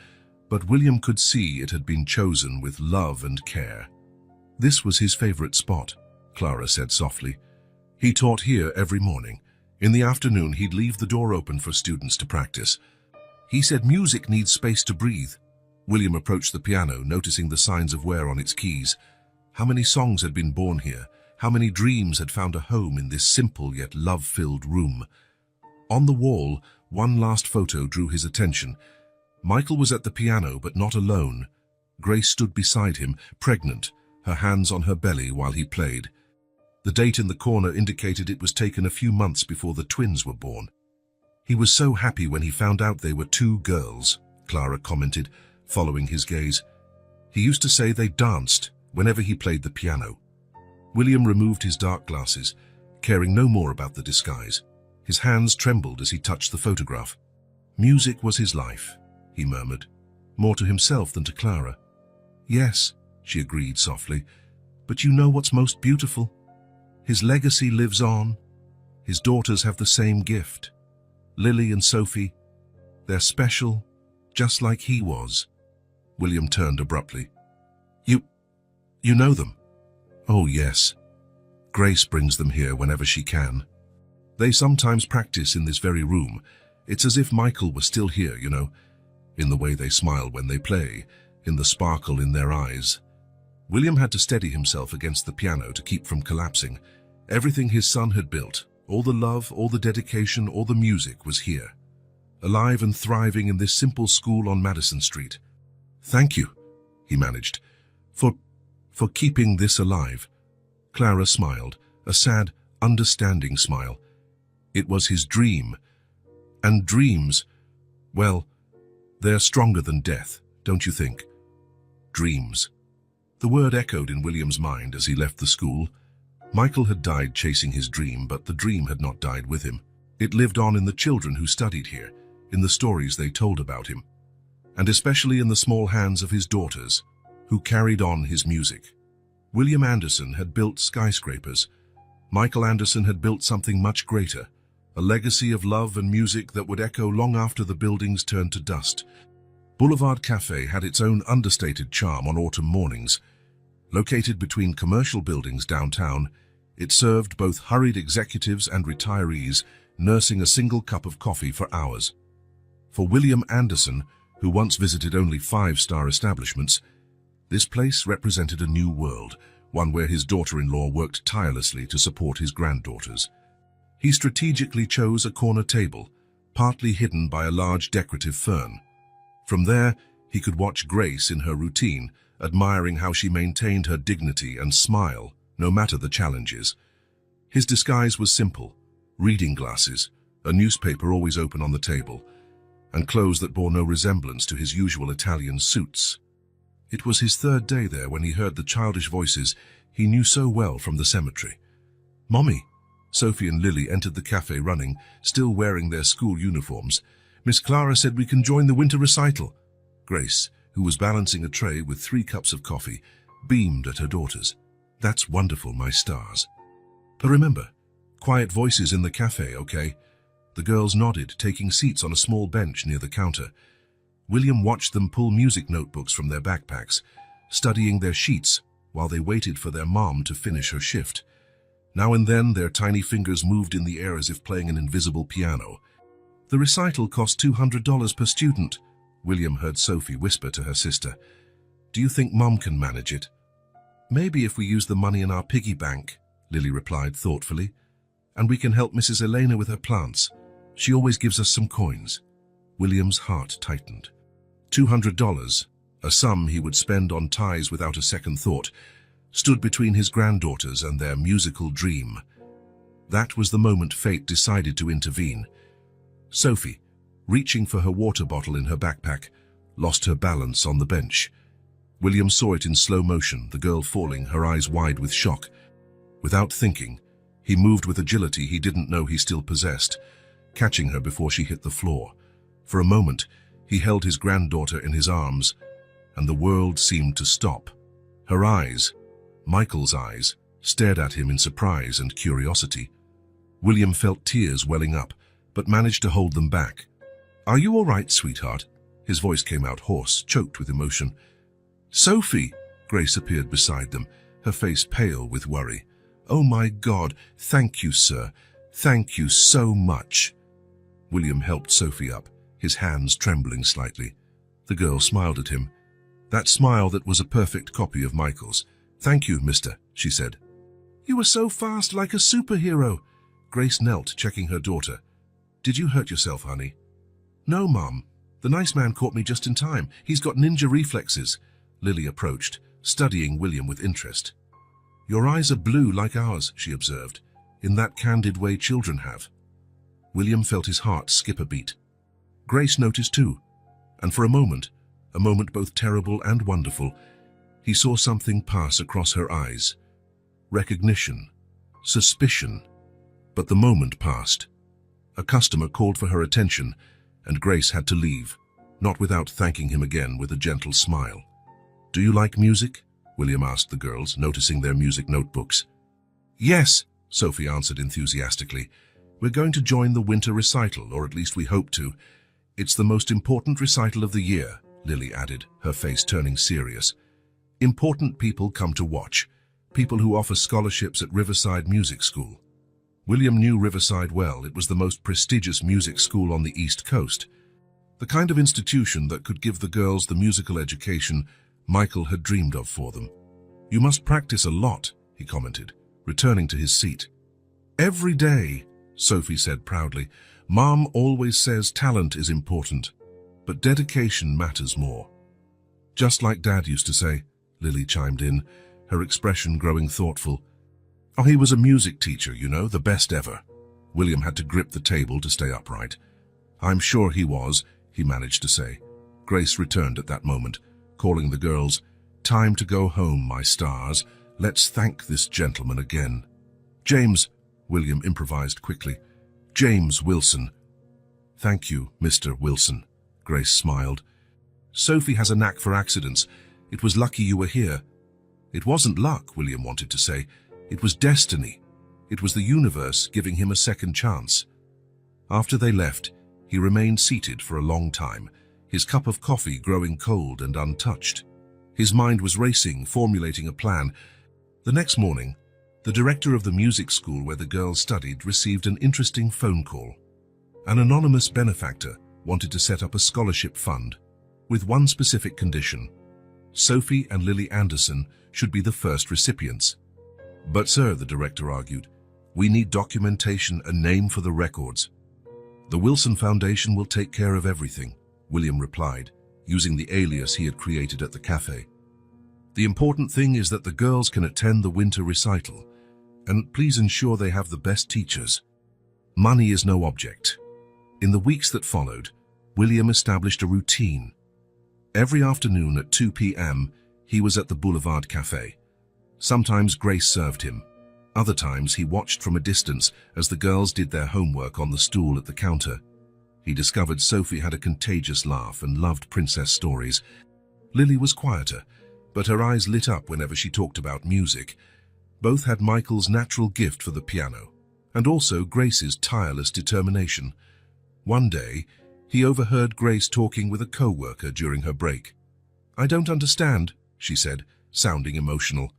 Speaker 1: but William could see it had been chosen with love and care. "This was his favorite spot," Clara said softly. "He taught here every morning. In the afternoon, he'd leave the door open for students to practice. He said music needs space to breathe." William approached the piano, noticing the signs of wear on its keys. How many songs had been born here? How many dreams had found a home in this simple yet love-filled room? On the wall, one last photo drew his attention. Michael was at the piano, but not alone. Grace stood beside him, pregnant, her hands on her belly while he played. The date in the corner indicated it was taken a few months before the twins were born. "He was so happy when he found out they were 2 girls," Clara commented, following his gaze. "He used to say they danced whenever he played the piano." William removed his dark glasses, caring no more about the disguise. His hands trembled as he touched the photograph. "Music was his life," he murmured, more to himself than to Clara. "Yes," she agreed softly, "but you know what's most beautiful? His legacy lives on. His daughters have the same gift. Lily and Sophie, they're special, just like he was. William turned abruptly. You know them? Oh, yes. Grace brings them here whenever she can. They sometimes practice in this very room. It's as if Michael was still here, you know, in the way they smile when they play, in the sparkle in their eyes. William had to steady himself against the piano to keep from collapsing. Everything his son had built, all the love, all the dedication, all the music was here, alive and thriving in this simple school on Madison Street. Thank you, he managed, for keeping this alive. Clara smiled, a sad, understanding smile. It was his dream. And dreams, well, they're stronger than death, don't you think? Dreams. The word echoed in William's mind as he left the school. Michael had died chasing his dream, but the dream had not died with him. It lived on in the children who studied here, in the stories they told about him, and especially in the small hands of his daughters, who carried on his music. William Anderson had built skyscrapers. Michael Anderson had built something much greater, a legacy of love and music that would echo long after the buildings turned to dust. Boulevard Cafe had its own understated charm on autumn mornings. Located between commercial buildings downtown, it served both hurried executives and retirees nursing a single cup of coffee for hours. For William Anderson, who once visited only five-star establishments, this place represented a new world, one where his daughter-in-law worked tirelessly to support his granddaughters. He strategically chose a corner table, partly hidden by a large decorative fern. From there, he could watch Grace in her routine, admiring how she maintained her dignity and smile, no matter the challenges. His disguise was simple: reading glasses, a newspaper always open on the table, and clothes that bore no resemblance to his usual Italian suits. It was his third day there when he heard the childish voices he knew so well from the cemetery. "Mommy!" Sophie and Lily entered the cafe running, still wearing their school uniforms. "Miss Clara said we can join the winter recital." Grace, who was balancing a tray with 3 cups of coffee, beamed at her daughters. "That's wonderful, my stars. But remember, quiet voices in the cafe, okay?" The girls nodded, taking seats on a small bench near the counter. William watched them pull music notebooks from their backpacks, studying their sheets while they waited for their mom to finish her shift. Now and then, their tiny fingers moved in the air as if playing an invisible piano. "The recital cost $200 per student," William heard Sophie whisper to her sister. "Do you think Mom can manage it?" "Maybe if we use the money in our piggy bank," Lily replied thoughtfully. "And we can help Mrs. Elena with her plants. She always gives us some coins." William's heart tightened. $200, a sum he would spend on ties without a second thought, stood between his granddaughters and their musical dream. That was the moment fate decided to intervene. Sophie, reaching for her water bottle in her backpack, lost her balance on the bench. William saw it in slow motion, the girl falling, her eyes wide with shock. Without thinking, he moved with agility he didn't know he still possessed, catching her before she hit the floor. For a moment, he held his granddaughter in his arms, and the world seemed to stop. Her eyes, Michael's eyes, stared at him in surprise and curiosity. William felt tears welling up, but managed to hold them back. "Are you all right, sweetheart?" His voice came out hoarse, choked with emotion. "Sophie!" Grace appeared beside them, her face pale with worry. "Oh my God, thank you, sir. Thank you so much." William helped Sophie up, his hands trembling slightly. The girl smiled at him, that smile that was a perfect copy of Michael's. "Thank you, mister," she said. "You were so fast, like a superhero." Grace knelt, checking her daughter. "Did you hurt yourself, honey?" "No, Mom. The nice man caught me just in time. He's got ninja reflexes." Lily approached, studying William with interest. "Your eyes are blue like ours," she observed, in that candid way children have. William felt his heart skip a beat. Grace noticed too, and for a moment both terrible and wonderful, he saw something pass across her eyes. Recognition, suspicion. But the moment passed. A customer called for her attention, and Grace had to leave, not without thanking him again with a gentle smile. "Do you like music?" William asked the girls, noticing their music notebooks. "Yes," Sophie answered enthusiastically. We're going to join the winter recital, or at least we hope to. It's the most important recital of the year, Lily added, her face turning serious. Important people come to watch, people who offer scholarships at Riverside Music School. William knew Riverside well. It was the most prestigious music school on the East Coast. The kind of institution that could give the girls the musical education Michael had dreamed of for them. You must practice a lot, he commented, returning to his seat. Every day, Sophie said proudly. Mom always says talent is important, but dedication matters more. Just like Dad used to say, Lily chimed in, her expression growing thoughtful. Oh, he was a music teacher, you know, the best ever. William had to grip the table to stay upright. I'm sure he was, he managed to say. Grace returned at that moment, calling the girls, Time to go home, my stars. Let's thank this gentleman again. James, William improvised quickly. James Wilson. Thank you, Mr. Wilson, Grace smiled. Sophie has a knack for accidents. It was lucky you were here. It wasn't luck, William wanted to say. It was destiny. It was the universe giving him a second chance. After they left, he remained seated for a long time, his cup of coffee growing cold and untouched. His mind was racing, formulating a plan. The next morning, the director of the music school where the girls studied received an interesting phone call. An anonymous benefactor wanted to set up a scholarship fund, with one specific condition. Sophie and Lily Anderson should be the first recipients. But sir, the director argued, we need documentation, a name for the records. The Wilson Foundation will take care of everything, William replied, using the alias he had created at the cafe. The important thing is that the girls can attend the winter recital, and please ensure they have the best teachers. Money is no object. In the weeks that followed, William established a routine. Every afternoon at 2 p.m., he was at the Boulevard Cafe. Sometimes Grace served him. Other times he watched from a distance as the girls did their homework on the stool at the counter. He discovered Sophie had a contagious laugh and loved princess stories. Lily was quieter, but her eyes lit up whenever she talked about music. Both had Michael's natural gift for the piano, and also Grace's tireless determination. One day, he overheard Grace talking with a co-worker during her break. I don't understand, she said, sounding emotional.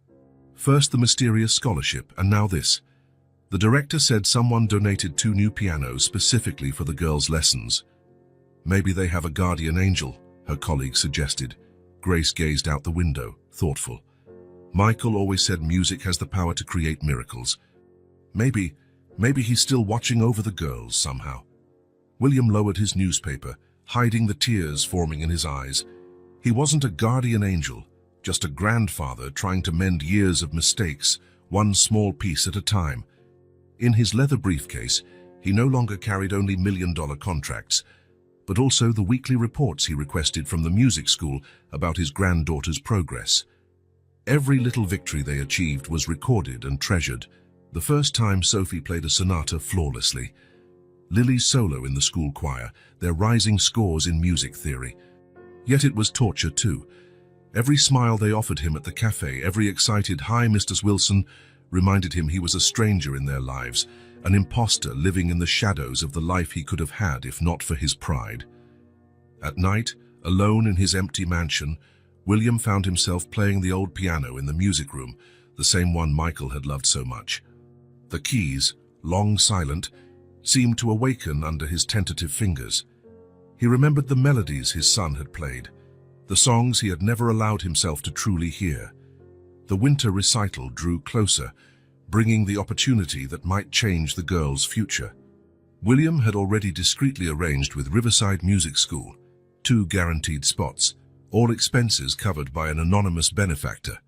Speaker 1: First the mysterious scholarship, and now this. The director said someone donated 2 new pianos specifically for the girls' lessons. Maybe they have a guardian angel, her colleague suggested. Grace gazed out the window, thoughtful. Michael always said music has the power to create miracles. Maybe he's still watching over the girls somehow. William lowered his newspaper, hiding the tears forming in his eyes. He wasn't a guardian angel, just a grandfather trying to mend years of mistakes, one small piece at a time. In his leather briefcase, he no longer carried only million-dollar contracts, but also the weekly reports he requested from the music school about his granddaughter's progress. Every little victory they achieved was recorded and treasured. The first time Sophie played a sonata flawlessly. Lily's solo in the school choir, their rising scores in music theory. Yet it was torture too. Every smile they offered him at the cafe, every excited "Hi, Mr. Wilson," reminded him he was a stranger in their lives, an imposter living in the shadows of the life he could have had if not for his pride. At night, alone in his empty mansion, William found himself playing the old piano in the music room, the same one Michael had loved so much. The keys, long silent, seemed to awaken under his tentative fingers. He remembered the melodies his son had played, the songs he had never allowed himself to truly hear. The winter recital drew closer, bringing the opportunity that might change the girls' future. William had already discreetly arranged with Riverside Music School, 2 guaranteed spots, all expenses covered by an anonymous benefactor.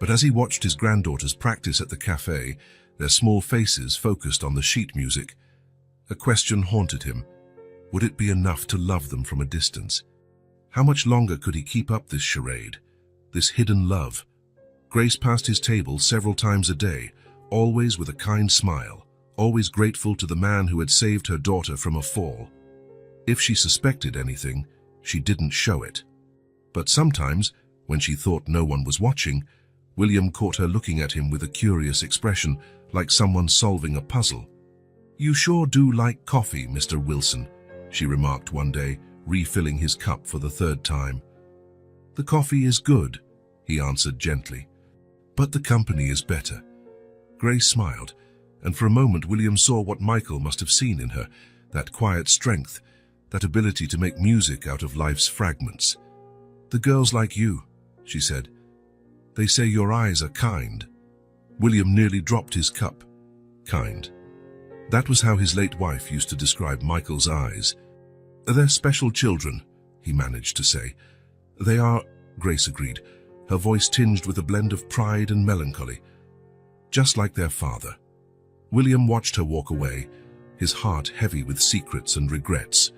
Speaker 1: But as he watched his granddaughters practice at the cafe, their small faces focused on the sheet music, a question haunted him. Would it be enough to love them from a distance? How much longer could he keep up this charade, this hidden love? Grace passed his table several times a day, always with a kind smile, always grateful to the man who had saved her daughter from a fall. If she suspected anything, she didn't show it. But sometimes, when she thought no one was watching, William caught her looking at him with a curious expression, like someone solving a puzzle. "You sure do like coffee, Mr. Wilson," she remarked one day, refilling his cup for the third time. "The coffee is good," he answered gently, "but the company is better." Grace smiled, and for a moment William saw what Michael must have seen in her, that quiet strength, that ability to make music out of life's fragments. "The girls like you," she said. "They say your eyes are kind." William nearly dropped his cup. Kind. That was how his late wife used to describe Michael's eyes. "They're special children," he managed to say. "They are," Grace agreed, her voice tinged with a blend of pride and melancholy. "Just like their father." William watched her walk away, his heart heavy with secrets and regrets.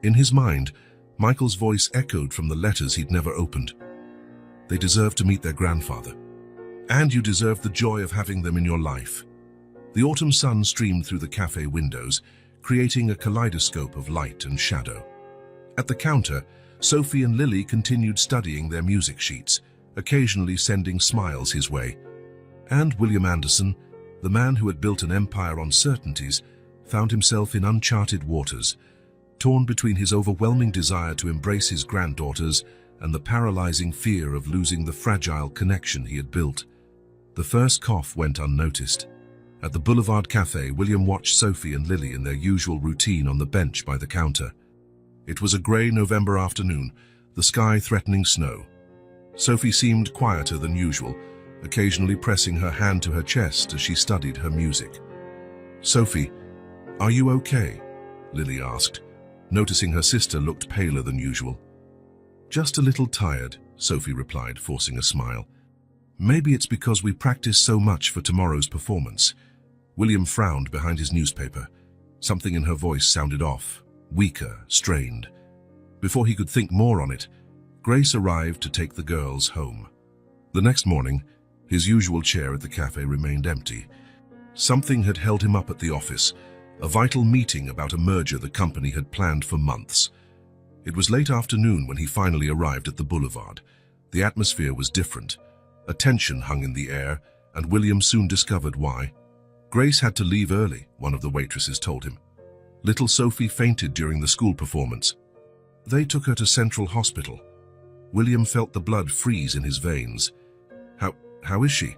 Speaker 1: In his mind, Michael's voice echoed from the letters he'd never opened. "They deserve to meet their grandfather. And you deserve the joy of having them in your life." The autumn sun streamed through the cafe windows, creating a kaleidoscope of light and shadow. At the counter, Sophie and Lily continued studying their music sheets, occasionally sending smiles his way. And William Anderson, the man who had built an empire on certainties, found himself in uncharted waters, torn between his overwhelming desire to embrace his granddaughters and the paralyzing fear of losing the fragile connection he had built. The first cough went unnoticed. At the Boulevard Cafe, William watched Sophie and Lily in their usual routine on the bench by the counter. It was a grey November afternoon, the sky threatening snow. Sophie seemed quieter than usual, occasionally pressing her hand to her chest as she studied her music. "Sophie, are you okay?" Lily asked, noticing her sister looked paler than usual. "Just a little tired," Sophie replied, forcing a smile. "Maybe it's because we practice so much for tomorrow's performance." William frowned behind his newspaper. Something in her voice sounded off, weaker, strained. Before he could think more on it, Grace arrived to take the girls home. The next morning, his usual chair at the cafe remained empty. Something had held him up at the office, a vital meeting about a merger the company had planned for months. It was late afternoon when he finally arrived at the boulevard. The atmosphere was different. A tension hung in the air, and William soon discovered why. Grace had to leave early, one of the waitresses told him. Little Sophie fainted during the school performance. They took her to Central Hospital. William felt the blood freeze in his veins. How is she?"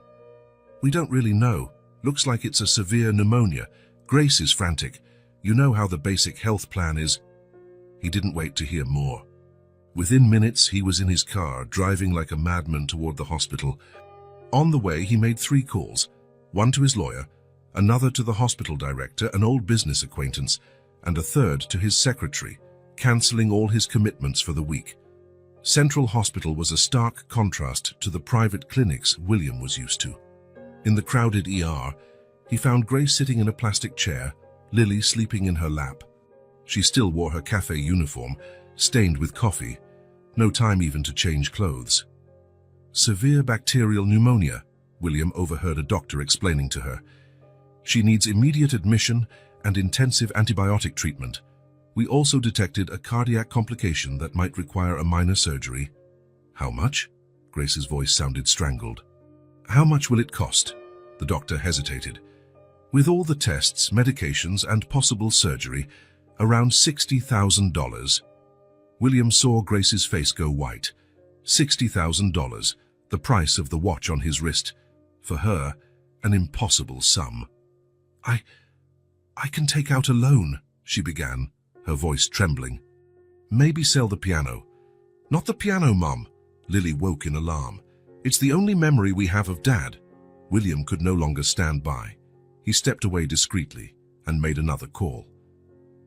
Speaker 1: "We don't really know. Looks like it's a severe pneumonia. Grace is frantic. You know how the basic health plan is." He didn't wait to hear more. Within minutes, he was in his car, driving like a madman toward the hospital. On the way, he made 3 calls, one to his lawyer, another to the hospital director, an old business acquaintance, and a third to his secretary, cancelling all his commitments for the week. Central Hospital was a stark contrast to the private clinics William was used to. In the crowded ER, he found Grace sitting in a plastic chair, Lily sleeping in her lap. She still wore her cafe uniform, stained with coffee, no time even to change clothes. "Severe bacterial pneumonia," William overheard a doctor explaining to her. "She needs immediate admission and intensive antibiotic treatment. We also detected a cardiac complication that might require a minor surgery." "How much?" Grace's voice sounded strangled. "How much will it cost?" The doctor hesitated. "With all the tests, medications, and possible surgery, around $60,000. William saw Grace's face go white. $60,000, the price of the watch on his wrist. For her, an impossible sum. I can take out a loan," she began, her voice trembling. "Maybe sell the piano." "Not the piano, Mum." Lily woke in alarm. "It's the only memory we have of Dad." William could no longer stand by. He stepped away discreetly and made another call.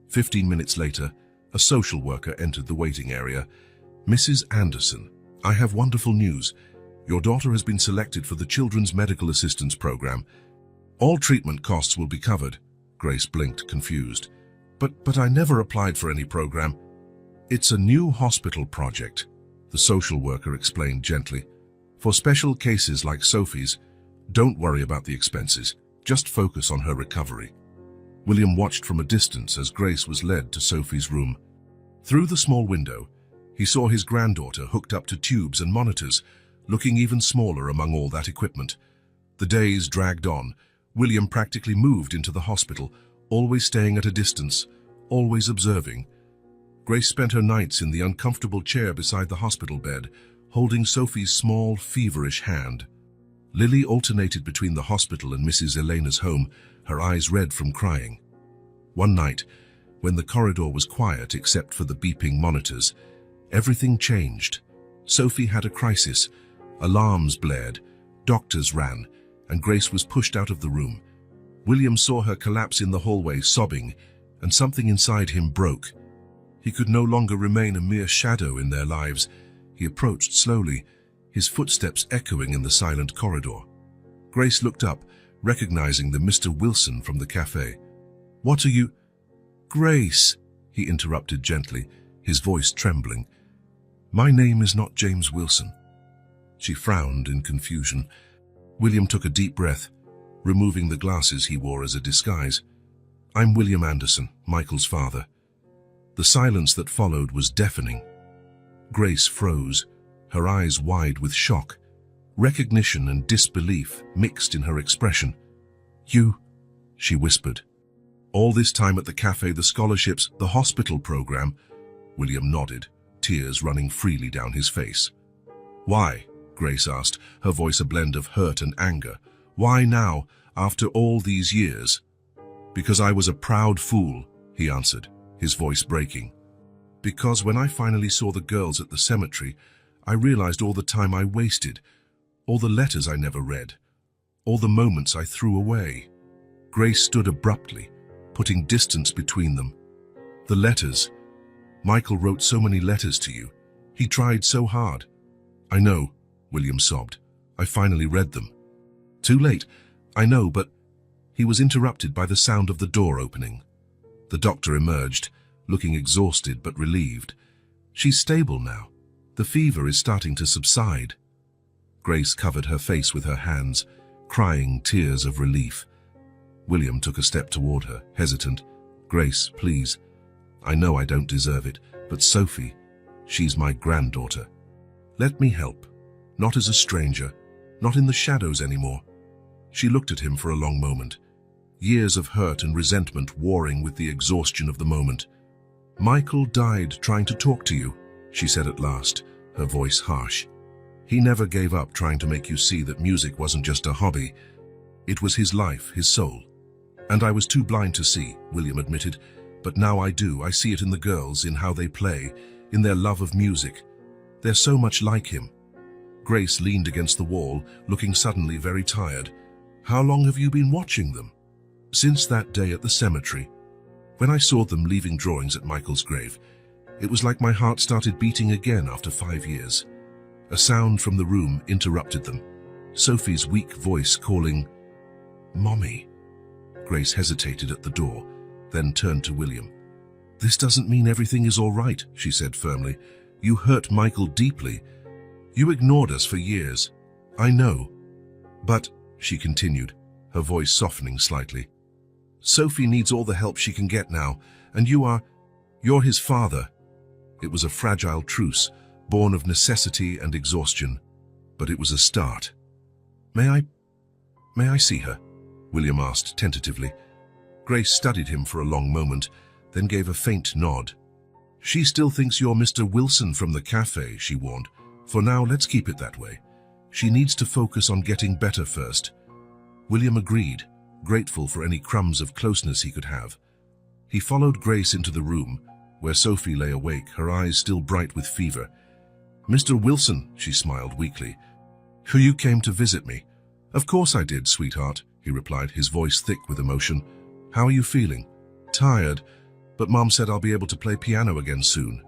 Speaker 1: 15 minutes later, a social worker entered the waiting area. "Mrs. Anderson, I have wonderful news. Your daughter has been selected for the Children's Medical Assistance Program. All treatment costs will be covered." Grace blinked, confused. But I never applied for any program." "It's a new hospital project," the social worker explained gently. "For special cases like Sophie's, don't worry about the expenses. Just focus on her recovery." William watched from a distance as Grace was led to Sophie's room. Through the small window, he saw his granddaughter hooked up to tubes and monitors, looking even smaller among all that equipment. The days dragged on. William practically moved into the hospital, always staying at a distance, always observing. Grace spent her nights in the uncomfortable chair beside the hospital bed, holding Sophie's small, feverish hand. Lily alternated between the hospital and Mrs. Elena's home, her eyes red from crying. One night, when the corridor was quiet except for the beeping monitors, everything changed. Sophie had a crisis. Alarms blared, doctors ran, and Grace was pushed out of the room. William saw her collapse in the hallway, sobbing, and something inside him broke. He could no longer remain a mere shadow in their lives. He approached slowly, his footsteps echoing in the silent corridor. Grace looked up, recognizing the Mr. Wilson from the cafe. "What are you—" "Grace," he interrupted gently, his voice trembling. "My name is not James Wilson." She frowned in confusion. William took a deep breath, removing the glasses he wore as a disguise. "I'm William Anderson, Michael's father." The silence that followed was deafening. Grace froze, her eyes wide with shock. Recognition and disbelief mixed in her expression. "You," she whispered. "All this time at the cafe, the scholarships, the hospital program." William nodded, tears running freely down his face. "Why?" Grace asked, her voice a blend of hurt and anger. "Why now, after all these years?" "Because I was a proud fool," he answered, his voice breaking. "Because when I finally saw the girls at the cemetery, I realized all the time I wasted, all the letters I never read, all the moments I threw away." Grace stood abruptly, putting distance between them. "The letters. Michael wrote so many letters to you. He tried so hard." "I know," William sobbed. "I finally read them." "Too late. I know, but—" He was interrupted by the sound of the door opening. The doctor emerged, looking exhausted but relieved. "She's stable now. The fever is starting to subside." Grace covered her face with her hands, crying tears of relief. William took a step toward her, hesitant. "Grace, please. I know I don't deserve it, but Sophie, she's my granddaughter. Let me help. Not as a stranger, not in the shadows anymore." She looked at him for a long moment, years of hurt and resentment warring with the exhaustion of the moment. "Michael died trying to talk to you," she said at last, her voice harsh. "He never gave up trying to make you see that music wasn't just a hobby. It was his life, his soul. And I was too blind to see," William admitted. "But now I do. I see it in the girls, in how they play, in their love of music. They're so much like him." Grace leaned against the wall, looking suddenly very tired. "How long have you been watching them?" "Since that day at the cemetery. When I saw them leaving drawings at Michael's grave, it was like my heart started beating again after 5 years." A sound from the room interrupted them. Sophie's weak voice calling, "Mommy." Grace hesitated at the door, then turned to William. "This doesn't mean everything is all right," she said firmly. "You hurt Michael deeply. You ignored us for years. I know. But," she continued, her voice softening slightly, "Sophie needs all the help she can get now, and you're his father." It was a fragile truce, born of necessity and exhaustion, but it was a start. May I see her?" William asked tentatively. Grace studied him for a long moment, then gave a faint nod. "She still thinks you're Mr. Wilson from the cafe," she warned. "For now, let's keep it that way. She needs to focus on getting better first." William agreed, grateful for any crumbs of closeness he could have. He followed Grace into the room, where Sophie lay awake, her eyes still bright with fever. "Mr. Wilson," she smiled weakly. "You came to visit me." "Of course I did, sweetheart," he replied, his voice thick with emotion. "How are you feeling?" "Tired, but Mom said I'll be able to play piano again soon."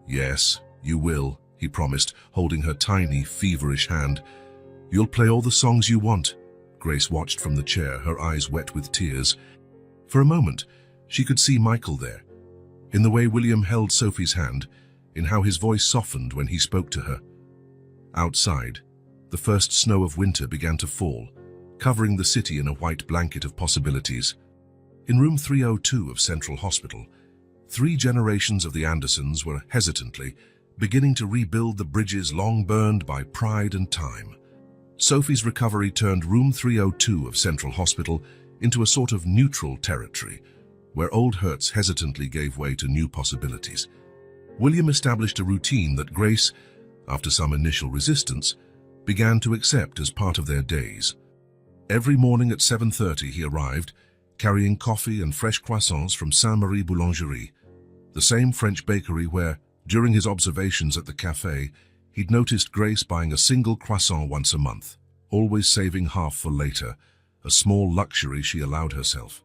Speaker 1: "Yes, you will," he promised, holding her tiny, feverish hand. "You'll play all the songs you want." Grace watched from the chair, her eyes wet with tears. For a moment, she could see Michael there, in the way William held Sophie's hand, in how his voice softened when he spoke to her. Outside, the first snow of winter began to fall, covering the city in a white blanket of possibilities. In room 302 of Central Hospital, 3 generations of the Andersons were hesitantly beginning to rebuild the bridges long burned by pride and time. Sophie's recovery turned room 302 of Central Hospital into a sort of neutral territory, where old hurts hesitantly gave way to new possibilities. William established a routine that Grace, after some initial resistance, began to accept as part of their days. Every morning at 7:30 he arrived, carrying coffee and fresh croissants from Saint-Marie Boulangerie, the same French bakery where, during his observations at the café, he'd noticed Grace buying a single croissant once a month, always saving half for later, a small luxury she allowed herself.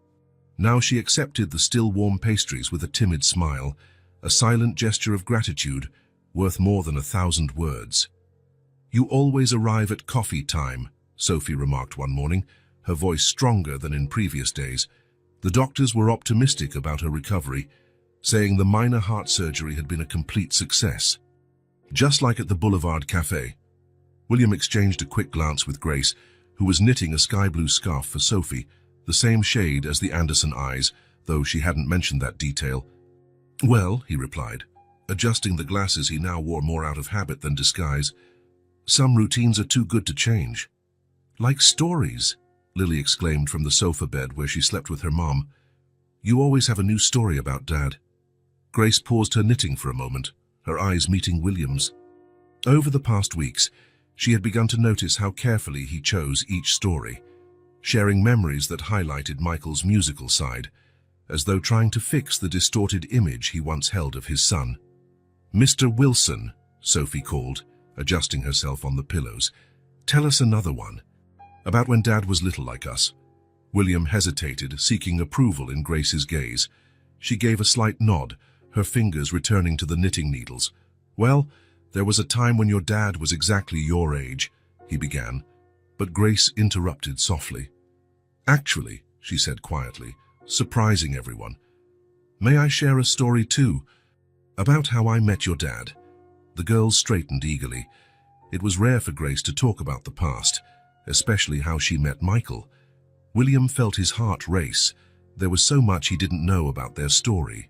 Speaker 1: Now she accepted the still warm pastries with a timid smile, a silent gesture of gratitude worth more than 1,000 words. "You always arrive at coffee time," Sophie remarked one morning, her voice stronger than in previous days. The doctors were optimistic about her recovery, saying the minor heart surgery had been a complete success. Just like at the Boulevard Café, William exchanged a quick glance with Grace, who was knitting a sky-blue scarf for Sophie, the same shade as the Anderson eyes, though she hadn't mentioned that detail. "Well," he replied, adjusting the glasses he now wore more out of habit than disguise, "some routines are too good to change." "Like stories," Lily exclaimed from the sofa bed where she slept with her mom. "You always have a new story about Dad." Grace paused her knitting for a moment, her eyes meeting William's. Over the past weeks, she had begun to notice how carefully he chose each story, sharing memories that highlighted Michael's musical side, as though trying to fix the distorted image he once held of his son. "Mr. Wilson," Sophie called, adjusting herself on the pillows, "tell us another one. About when Dad was little like us." William hesitated, seeking approval in Grace's gaze. She gave a slight nod, her fingers returning to the knitting needles. "Well, there was a time when your dad was exactly your age," he began, but Grace interrupted softly. "Actually," she said quietly, surprising everyone, "may I share a story too? About how I met your dad?" The girls straightened eagerly. It was rare for Grace to talk about the past, especially how she met Michael. William felt his heart race. There was so much he didn't know about their story.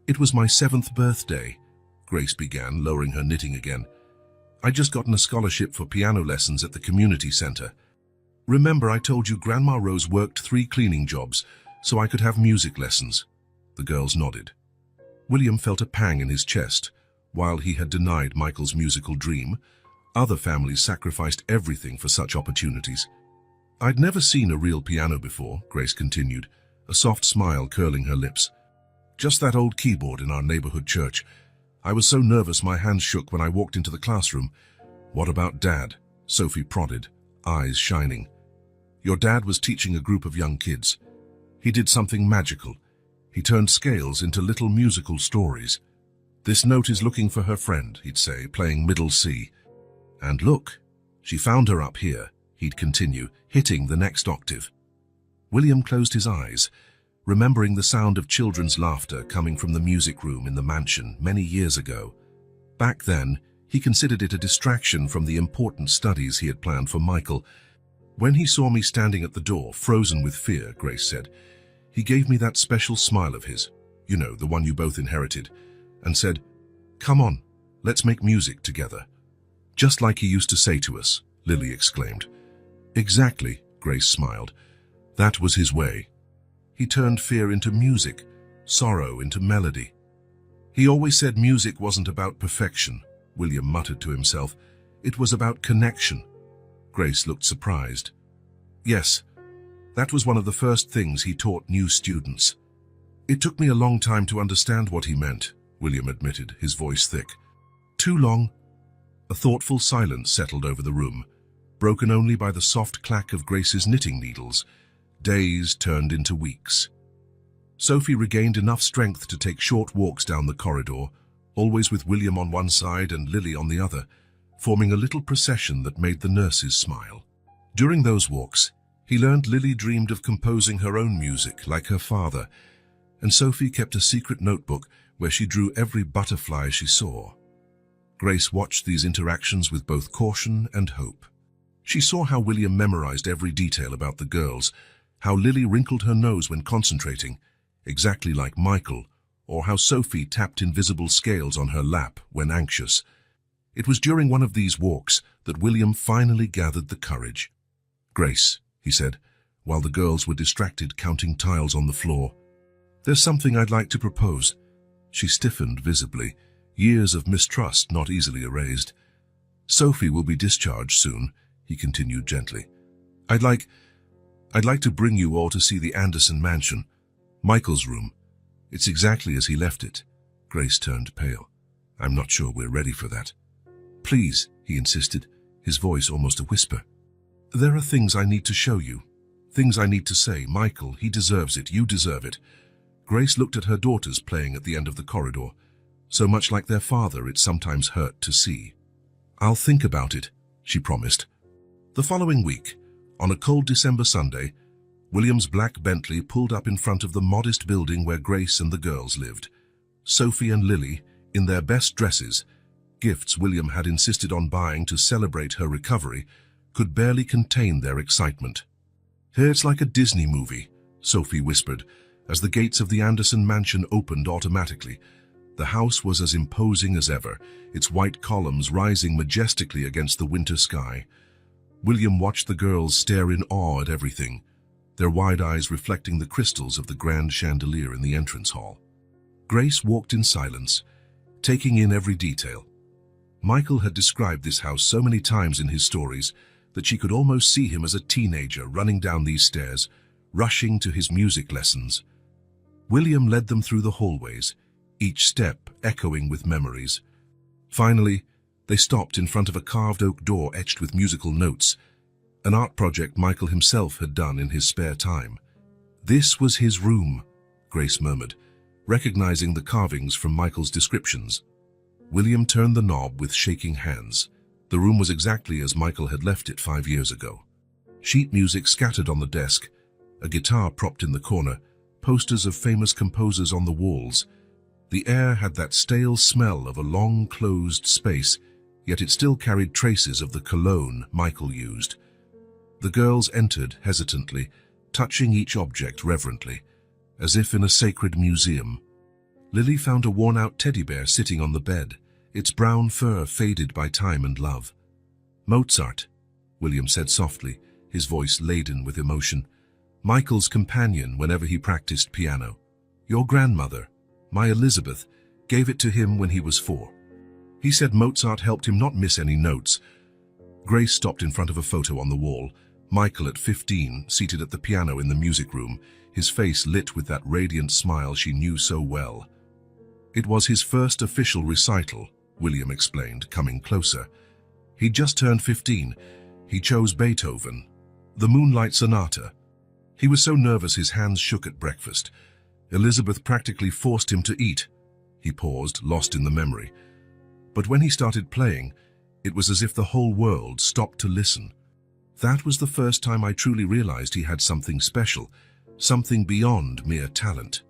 Speaker 1: "It was my 7th birthday," Grace began, lowering her knitting again. "I'd just gotten a scholarship for piano lessons at the community center. Remember I told you Grandma Rose worked 3 cleaning jobs so I could have music lessons?" The girls nodded. William felt a pang in his chest. While he had denied Michael's musical dream, other families sacrificed everything for such opportunities. "I'd never seen a real piano before," Grace continued, a soft smile curling her lips. "Just that old keyboard in our neighborhood church. I was so nervous my hands shook when I walked into the classroom." "What about Dad?" Sophie prodded, eyes shining. "Your dad was teaching a group of young kids. He did something magical. He turned scales into little musical stories. 'This note is looking for her friend,' he'd say, playing middle C. 'And look, she found her up here,' he'd continue, hitting the next octave." William closed his eyes, remembering the sound of children's laughter coming from the music room in the mansion many years ago. Back then, he considered it a distraction from the important studies he had planned for Michael. "When he saw me standing at the door, frozen with fear," Grace said, "he gave me that special smile of his, you know, the one you both inherited, and said, 'Come on, let's make music together.' Just like he used to say to us," Lily exclaimed. "Exactly," Grace smiled. "That was his way. He turned fear into music, sorrow into melody. He always said music wasn't about perfection," William muttered to himself. "It was about connection." Grace looked surprised. "Yes, that was one of the first things he taught new students." "It took me a long time to understand what he meant," William admitted, his voice thick. "Too long." A thoughtful silence settled over the room, broken only by the soft clack of Grace's knitting needles. Days turned into weeks. Sophie regained enough strength to take short walks down the corridor, always with William on one side and Lily on the other, forming a little procession that made the nurses smile. During those walks, he learned Lily dreamed of composing her own music like her father, and Sophie kept a secret notebook where she drew every butterfly she saw. Grace watched these interactions with both caution and hope. She saw how William memorized every detail about the girls, how Lily wrinkled her nose when concentrating, exactly like Michael, or how Sophie tapped invisible scales on her lap when anxious. It was during one of these walks that William finally gathered the courage. "Grace," he said, while the girls were distracted counting tiles on the floor, There's something I'd like to propose. She stiffened visibly, years of mistrust not easily erased. Sophie will be discharged soon, he continued gently. I'd like to bring you all to see the Anderson mansion, Michael's room. It's exactly as he left it. Grace turned pale. I'm not sure we're ready for that. Please, he insisted, his voice almost a whisper. There are things I need to show you. Things I need to say. Michael, he deserves it. You deserve it. Grace looked at her daughters playing at the end of the corridor. So much like their father, it sometimes hurt to see. I'll think about it, she promised. The following week, on a cold December Sunday, William's black Bentley pulled up in front of the modest building where Grace and the girls lived. Sophie and Lily, in their best dresses, gifts William had insisted on buying to celebrate her recovery, could barely contain their excitement. It's like a Disney movie, Sophie whispered, as the gates of the Anderson mansion opened automatically. The house was as imposing as ever, its white columns rising majestically against the winter sky. William watched the girls stare in awe at everything, their wide eyes reflecting the crystals of the grand chandelier in the entrance hall. Grace walked in silence, taking in every detail. Michael had described this house so many times in his stories that she could almost see him as a teenager running down these stairs, rushing to his music lessons. William led them through the hallways, each step echoing with memories. Finally, they stopped in front of a carved oak door etched with musical notes, an art project Michael himself had done in his spare time. This was his room, Grace murmured, recognizing the carvings from Michael's descriptions. William turned the knob with shaking hands. The room was exactly as Michael had left it 5 years ago. Sheet music scattered on the desk, a guitar propped in the corner, posters of famous composers on the walls. The air had that stale smell of a long-closed space, yet it still carried traces of the cologne Michael used. The girls entered hesitantly, touching each object reverently, as if in a sacred museum. Lily found a worn-out teddy bear sitting on the bed, its brown fur faded by time and love. Mozart, William said softly, his voice laden with emotion. Michael's companion whenever he practiced piano. Your grandmother, my Elizabeth, gave it to him when he was 4. He said Mozart helped him not miss any notes. Grace stopped in front of a photo on the wall. Michael at 15, seated at the piano in the music room, his face lit with that radiant smile she knew so well. It was his first official recital, William explained, coming closer. He'd just turned 15. He chose Beethoven, the Moonlight Sonata. He was so nervous his hands shook at breakfast. Elizabeth practically forced him to eat. He paused, lost in the memory. But when he started playing, it was as if the whole world stopped to listen. That was the first time I truly realized he had something special, something beyond mere talent.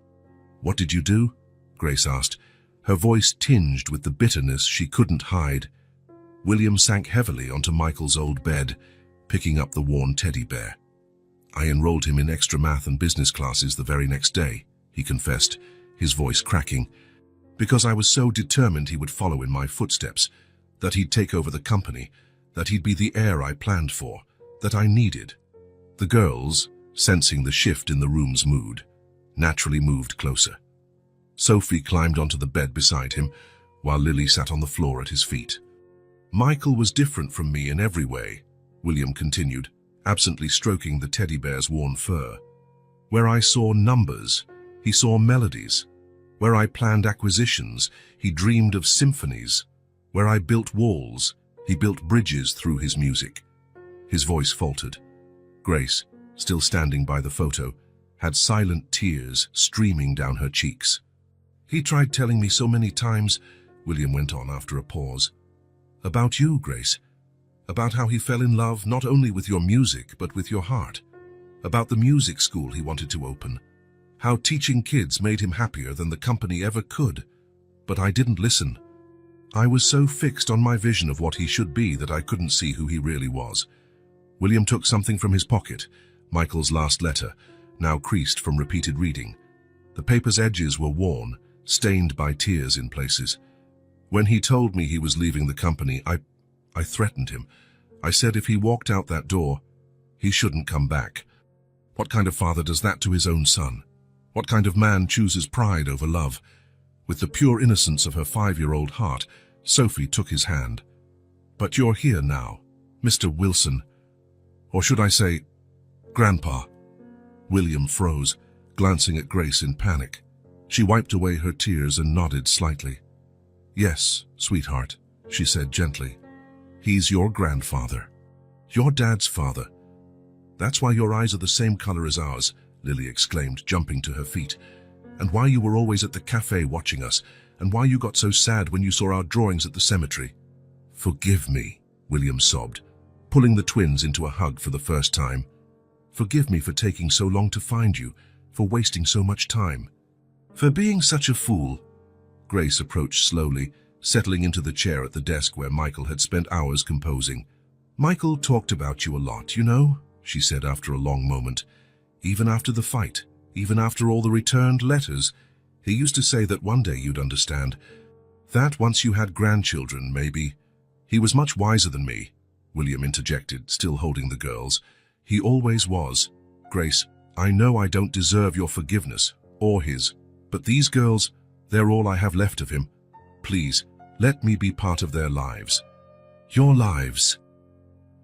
Speaker 1: What did you do? Grace asked, her voice tinged with the bitterness she couldn't hide. William sank heavily onto Michael's old bed, picking up the worn teddy bear. I enrolled him in extra math and business classes the very next day, he confessed, his voice cracking, because I was so determined he would follow in my footsteps, that he'd take over the company, that he'd be the heir I planned for, that I needed. The girls, sensing the shift in the room's mood, naturally moved closer. Sophie climbed onto the bed beside him, while Lily sat on the floor at his feet. Michael was different from me in every way, William continued, absently stroking the teddy bear's worn fur. Where I saw numbers, he saw melodies. Where I planned acquisitions, he dreamed of symphonies. Where I built walls, he built bridges through his music. His voice faltered. Grace, still standing by the photo, had silent tears streaming down her cheeks. He tried telling me so many times, William went on after a pause. About you, Grace. About how he fell in love not only with your music, but with your heart. About the music school he wanted to open. How teaching kids made him happier than the company ever could. But I didn't listen. I was so fixed on my vision of what he should be that I couldn't see who he really was. William took something from his pocket, Michael's last letter, now creased from repeated reading. The paper's edges were worn, stained by tears in places. When he told me he was leaving the company, I threatened him. I said if he walked out that door, he shouldn't come back. What kind of father does that to his own son? What kind of man chooses pride over love? With the pure innocence of her 5-year-old heart, Sophie took his hand. But you're here now, Mr. Wilson. Or should I say, Grandpa? William froze, glancing at Grace in panic. She wiped away her tears and nodded slightly. Yes, sweetheart, she said gently. He's your grandfather. Your dad's father. That's why your eyes are the same color as ours, Lily exclaimed, jumping to her feet. And why you were always at the cafe watching us, and why you got so sad when you saw our drawings at the cemetery. Forgive me, William sobbed, pulling the twins into a hug for the first time. Forgive me for taking so long to find you, for wasting so much time. For being such a fool. Grace approached slowly, settling into the chair at the desk where Michael had spent hours composing. Michael talked about you a lot, you know, she said after a long moment. Even after the fight, even after all the returned letters, he used to say that one day you'd understand. That once you had grandchildren, maybe. He was much wiser than me, William interjected, still holding the girls. He always was. Grace, I know I don't deserve your forgiveness, or his, but these girls, they're all I have left of him. Please, let me be part of their lives. Your lives.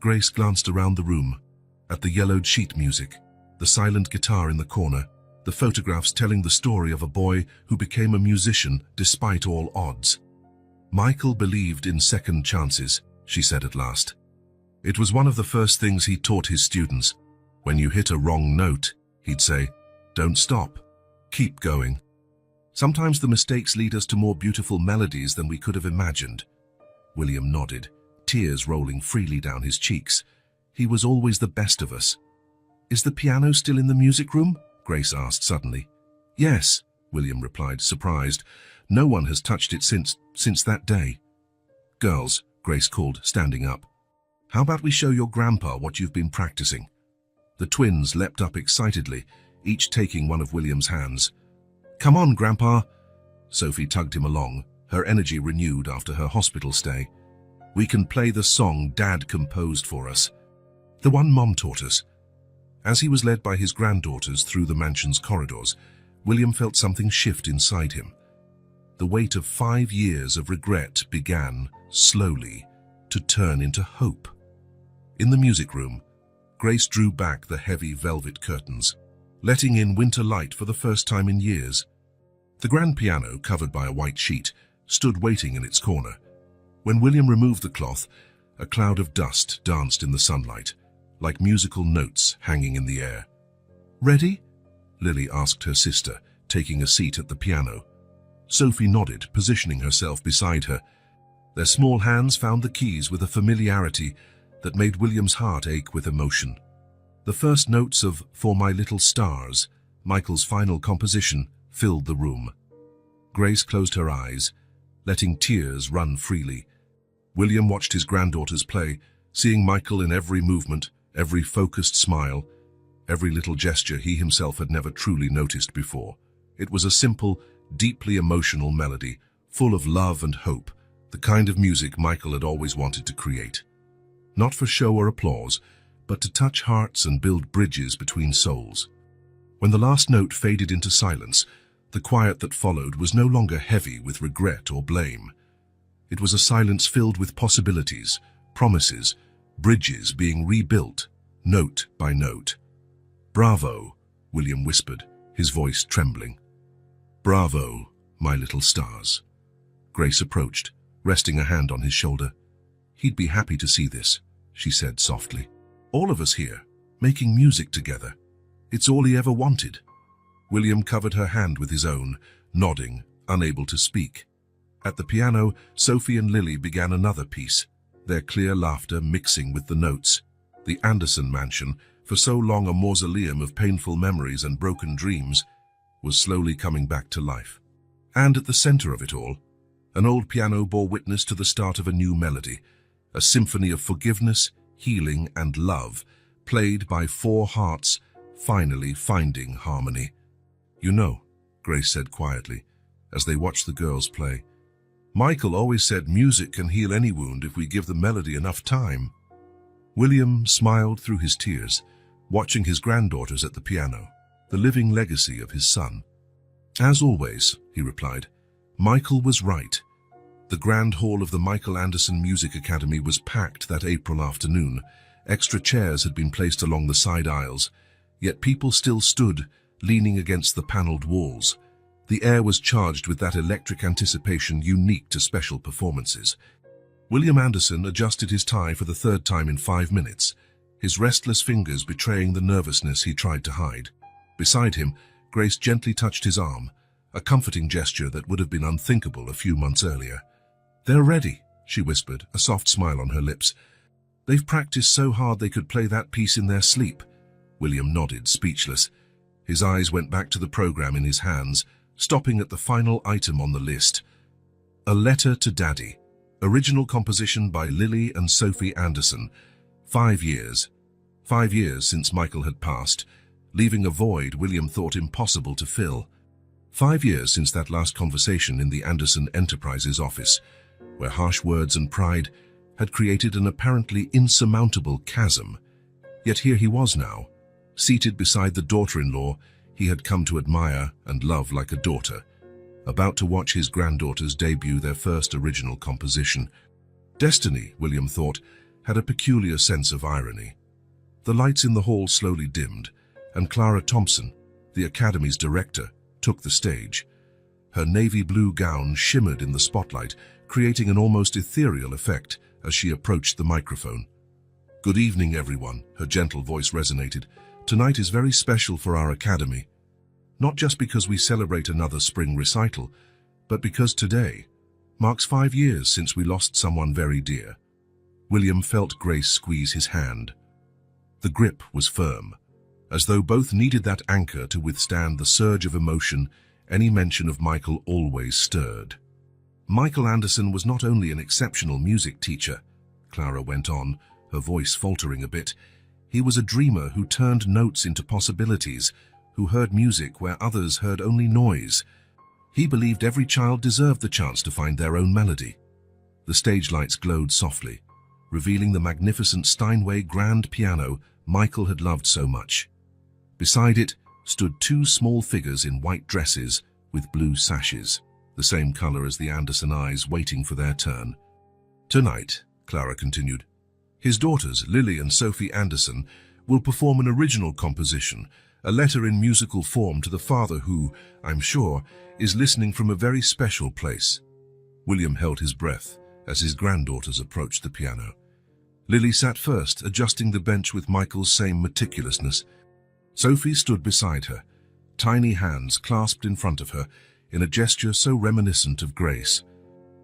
Speaker 1: Grace glanced around the room, at the yellowed sheet music, the silent guitar in the corner, the photographs telling the story of a boy who became a musician despite all odds. Michael believed in second chances, she said at last. It was one of the first things he taught his students. When you hit a wrong note, he'd say, don't stop, keep going. Sometimes the mistakes lead us to more beautiful melodies than we could have imagined. William nodded, tears rolling freely down his cheeks. He was always the best of us. Is the piano still in the music room? Grace asked suddenly. Yes, William replied, surprised. No one has touched it since that day. Girls, Grace called, standing up. How about we show your grandpa what you've been practicing? The twins leapt up excitedly, each taking one of William's hands. Come on, Grandpa. Sophie tugged him along, her energy renewed after her hospital stay. We can play the song Dad composed for us. The one Mom taught us. As he was led by his granddaughters through the mansion's corridors, William felt something shift inside him. The weight of 5 years of regret began, slowly, to turn into hope. In the music room, Grace drew back the heavy velvet curtains, letting in winter light for the first time in years. The grand piano, covered by a white sheet, stood waiting in its corner. When William removed the cloth, a cloud of dust danced in the sunlight, like musical notes hanging in the air. Ready? Lily asked her sister, taking a seat at the piano. Sophie nodded, positioning herself beside her. Their small hands found the keys with a familiarity that made William's heart ache with emotion. The first notes of For My Little Stars, Michael's final composition, filled the room. Grace closed her eyes, letting tears run freely. William watched his granddaughters play, seeing Michael in every movement, every focused smile, every little gesture he himself had never truly noticed before. It was a simple, deeply emotional melody, full of love and hope, the kind of music Michael had always wanted to create. Not for show or applause, but to touch hearts and build bridges between souls. When the last note faded into silence, the quiet that followed was no longer heavy with regret or blame. It was a silence filled with possibilities, promises, bridges being rebuilt, note by note. Bravo, William whispered, his voice trembling. Bravo, my little stars. Grace approached, resting a hand on his shoulder. He'd be happy to see this, she said softly. All of us here, making music together. It's all he ever wanted. William covered her hand with his own, nodding, unable to speak. At the piano, Sophie and Lily began another piece, their clear laughter mixing with the notes. The Anderson mansion, for so long a mausoleum of painful memories and broken dreams, was slowly coming back to life. And at the center of it all, an old piano bore witness to the start of a new melody, a symphony of forgiveness, healing, and love, played by 4 hearts, finally finding harmony. You know, Grace said quietly, as they watched the girls play, Michael always said music can heal any wound if we give the melody enough time. William smiled through his tears, watching his granddaughters at the piano. the living legacy of his son. "As always," he replied, "Michael was right." The grand hall of the Michael Anderson Music Academy was packed that April afternoon. Extra chairs had been placed along the side aisles, yet people still stood, leaning against the paneled walls. The air was charged with that electric anticipation unique to special performances. William Anderson adjusted his tie for the third time in 5 minutes, his restless fingers betraying the nervousness he tried to hide. Beside him, Grace gently touched his arm, a comforting gesture that would have been unthinkable a few months earlier. "They're ready," she whispered, a soft smile on her lips. "They've practiced so hard they could play that piece in their sleep." William nodded, speechless. His eyes went back to the program in his hands, stopping at the final item on the list. A Letter to Daddy, original composition by Lily and Sophie Anderson. 5 years. 5 years since Michael had passed, leaving a void William thought impossible to fill. 5 years since that last conversation in the Anderson Enterprises office, where harsh words and pride had created an apparently insurmountable chasm. Yet here he was now, seated beside the daughter-in-law he had come to admire and love like a daughter, about to watch his granddaughters debut their first original composition. Destiny, William thought, had a peculiar sense of irony. The lights in the hall slowly dimmed, and Clara Thompson, the Academy's director, took the stage. Her navy blue gown shimmered in the spotlight, creating an almost ethereal effect as she approached the microphone. "Good evening, everyone," her gentle voice resonated. "Tonight is very special for our Academy. Not just because we celebrate another spring recital, but because today marks 5 years since we lost someone very dear." William felt Grace squeeze his hand. The grip was firm, as though both needed that anchor to withstand the surge of emotion any mention of Michael always stirred. "Michael Anderson was not only an exceptional music teacher," Clara went on, her voice faltering a bit. "He was a dreamer who turned notes into possibilities, who heard music where others heard only noise. He believed every child deserved the chance to find their own melody." The stage lights glowed softly, revealing the magnificent Steinway grand piano Michael had loved so much. Beside it stood 2 small figures in white dresses with blue sashes, the same color as the Anderson eyes waiting for their turn. "Tonight," Clara continued, "his daughters, Lily and Sophie Anderson, will perform an original composition, a letter in musical form to the father who, I'm sure, is listening from a very special place." William held his breath as his granddaughters approached the piano. Lily sat first, adjusting the bench with Michael's same meticulousness. Sophie stood beside her, tiny hands clasped in front of her, in a gesture so reminiscent of Grace.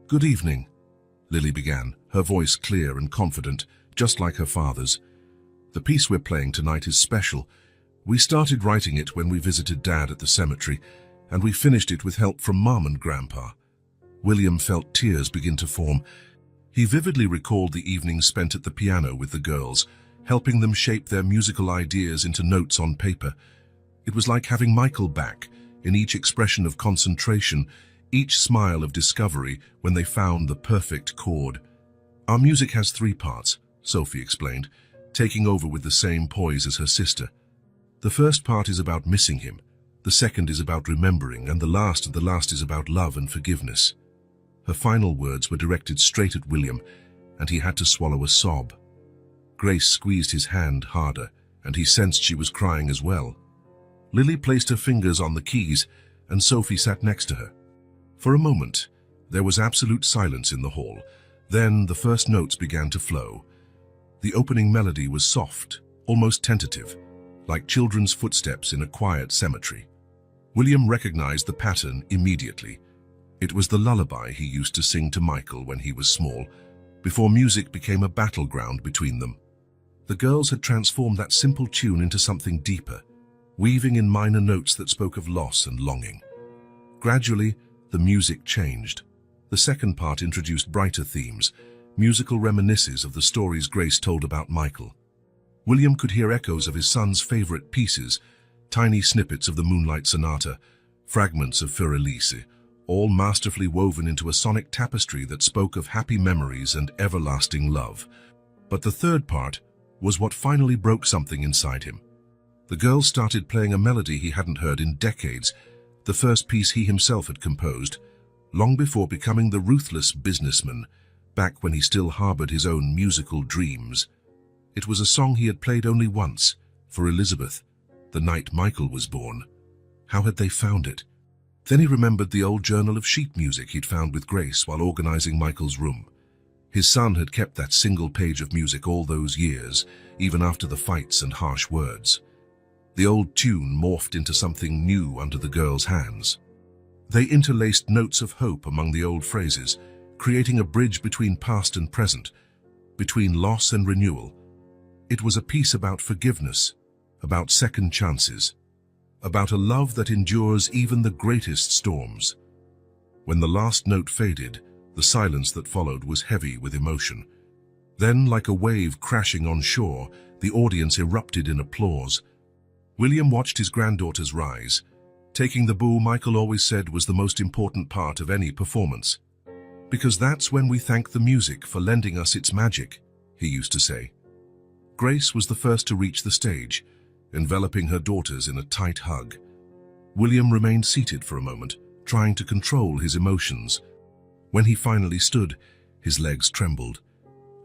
Speaker 1: "Good evening," Lily began, her voice clear and confident, just like her father's. "The piece we're playing tonight is special. We started writing it when we visited Dad at the cemetery, and we finished it with help from Mom and Grandpa." William felt tears begin to form. He vividly recalled the evenings spent at the piano with the girls, helping them shape their musical ideas into notes on paper. It was like having Michael back, in each expression of concentration, each smile of discovery when they found the perfect chord. "Our music has 3 parts, Sophie explained, taking over with the same poise as her sister. "The first part is about missing him, the second is about remembering, and the last is about love and forgiveness." Her final words were directed straight at William, and he had to swallow a sob. Grace squeezed his hand harder, and he sensed she was crying as well. Lily placed her fingers on the keys, and Sophie sat next to her. For a moment, there was absolute silence in the hall. Then the first notes began to flow. The opening melody was soft, almost tentative, like children's footsteps in a quiet cemetery. William recognized the pattern immediately. It was the lullaby he used to sing to Michael when he was small, before music became a battleground between them. The girls had transformed that simple tune into something deeper, weaving in minor notes that spoke of loss and longing. Gradually, the music changed. The second part introduced brighter themes, musical reminiscences of the stories Grace told about Michael. William could hear echoes of his son's favorite pieces, tiny snippets of the Moonlight Sonata, fragments of Fur-Elise, all masterfully woven into a sonic tapestry that spoke of happy memories and everlasting love. But the third part was what finally broke something inside him. The girls started playing a melody he hadn't heard in decades, the first piece he himself had composed, long before becoming the ruthless businessman, back when he still harbored his own musical dreams. It was a song he had played only once, for Elizabeth, the night Michael was born. How had they found it? Then he remembered the old journal of sheet music he'd found with Grace while organizing Michael's room. His son had kept that single page of music all those years, even after the fights and harsh words. The old tune morphed into something new under the girls' hands. They interlaced notes of hope among the old phrases, creating a bridge between past and present, between loss and renewal. It was a piece about forgiveness, about second chances, about a love that endures even the greatest storms. When the last note faded, the silence that followed was heavy with emotion. Then, like a wave crashing on shore, the audience erupted in applause. William watched his granddaughters rise, taking the bow Michael always said was the most important part of any performance. Because that's when we thank the music for lending us its magic, he used to say. Grace was the first to reach the stage, enveloping her daughters in a tight hug. William remained seated for a moment, trying to control his emotions. When he finally stood, his legs trembled.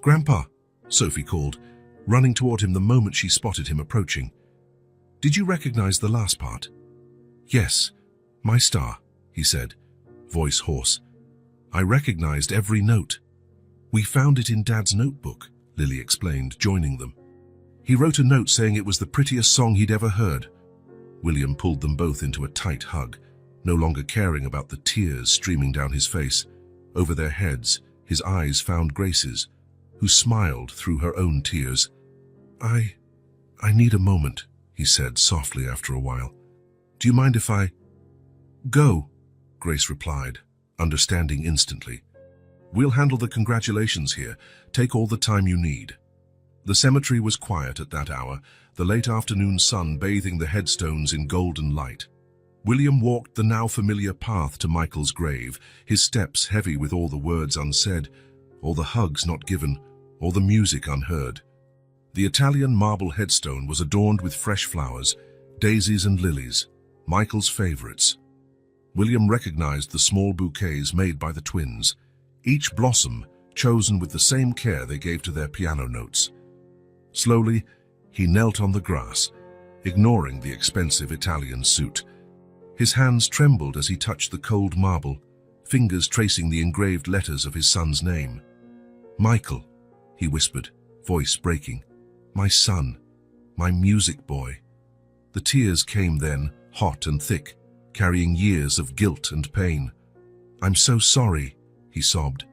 Speaker 1: "Grandpa," Sophie called, running toward him the moment she spotted him approaching. "Did you recognize the last part?" "Yes, my star," he said, voice hoarse. "I recognized every note." "We found it in Dad's notebook," Lily explained, joining them. "He wrote a note saying it was the prettiest song he'd ever heard." William pulled them both into a tight hug, no longer caring about the tears streaming down his face. Over their heads, his eyes found Grace's, who smiled through her own tears. I need a moment," he said softly after a while. "Do you mind if I—" "Go," Grace replied, understanding instantly. "We'll handle the congratulations here. Take all the time you need." The cemetery was quiet at that hour, the late afternoon sun bathing the headstones in golden light. William walked the now familiar path to Michael's grave, his steps heavy with all the words unsaid, all the hugs not given, all the music unheard. The Italian marble headstone was adorned with fresh flowers, daisies and lilies, Michael's favorites. William recognized the small bouquets made by the twins, each blossom chosen with the same care they gave to their piano notes. Slowly, he knelt on the grass, ignoring the expensive Italian suit. His hands trembled as he touched the cold marble, fingers tracing the engraved letters of his son's name. "Michael," he whispered, voice breaking. "My son, my music boy." The tears came then, hot and thick, carrying years of guilt and pain. "I'm so sorry," he sobbed.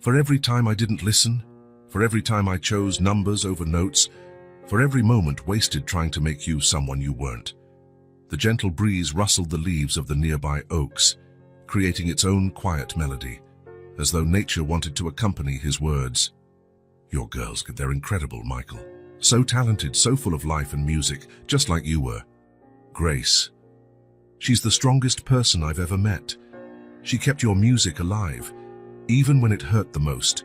Speaker 1: "For every time I didn't listen, for every time I chose numbers over notes, for every moment wasted trying to make you someone you weren't." The gentle breeze rustled the leaves of the nearby oaks, creating its own quiet melody, as though nature wanted to accompany his words. "Your girls, they're incredible, Michael. So talented, so full of life and music, just like you were. Grace. She's the strongest person I've ever met. She kept your music alive, even when it hurt the most."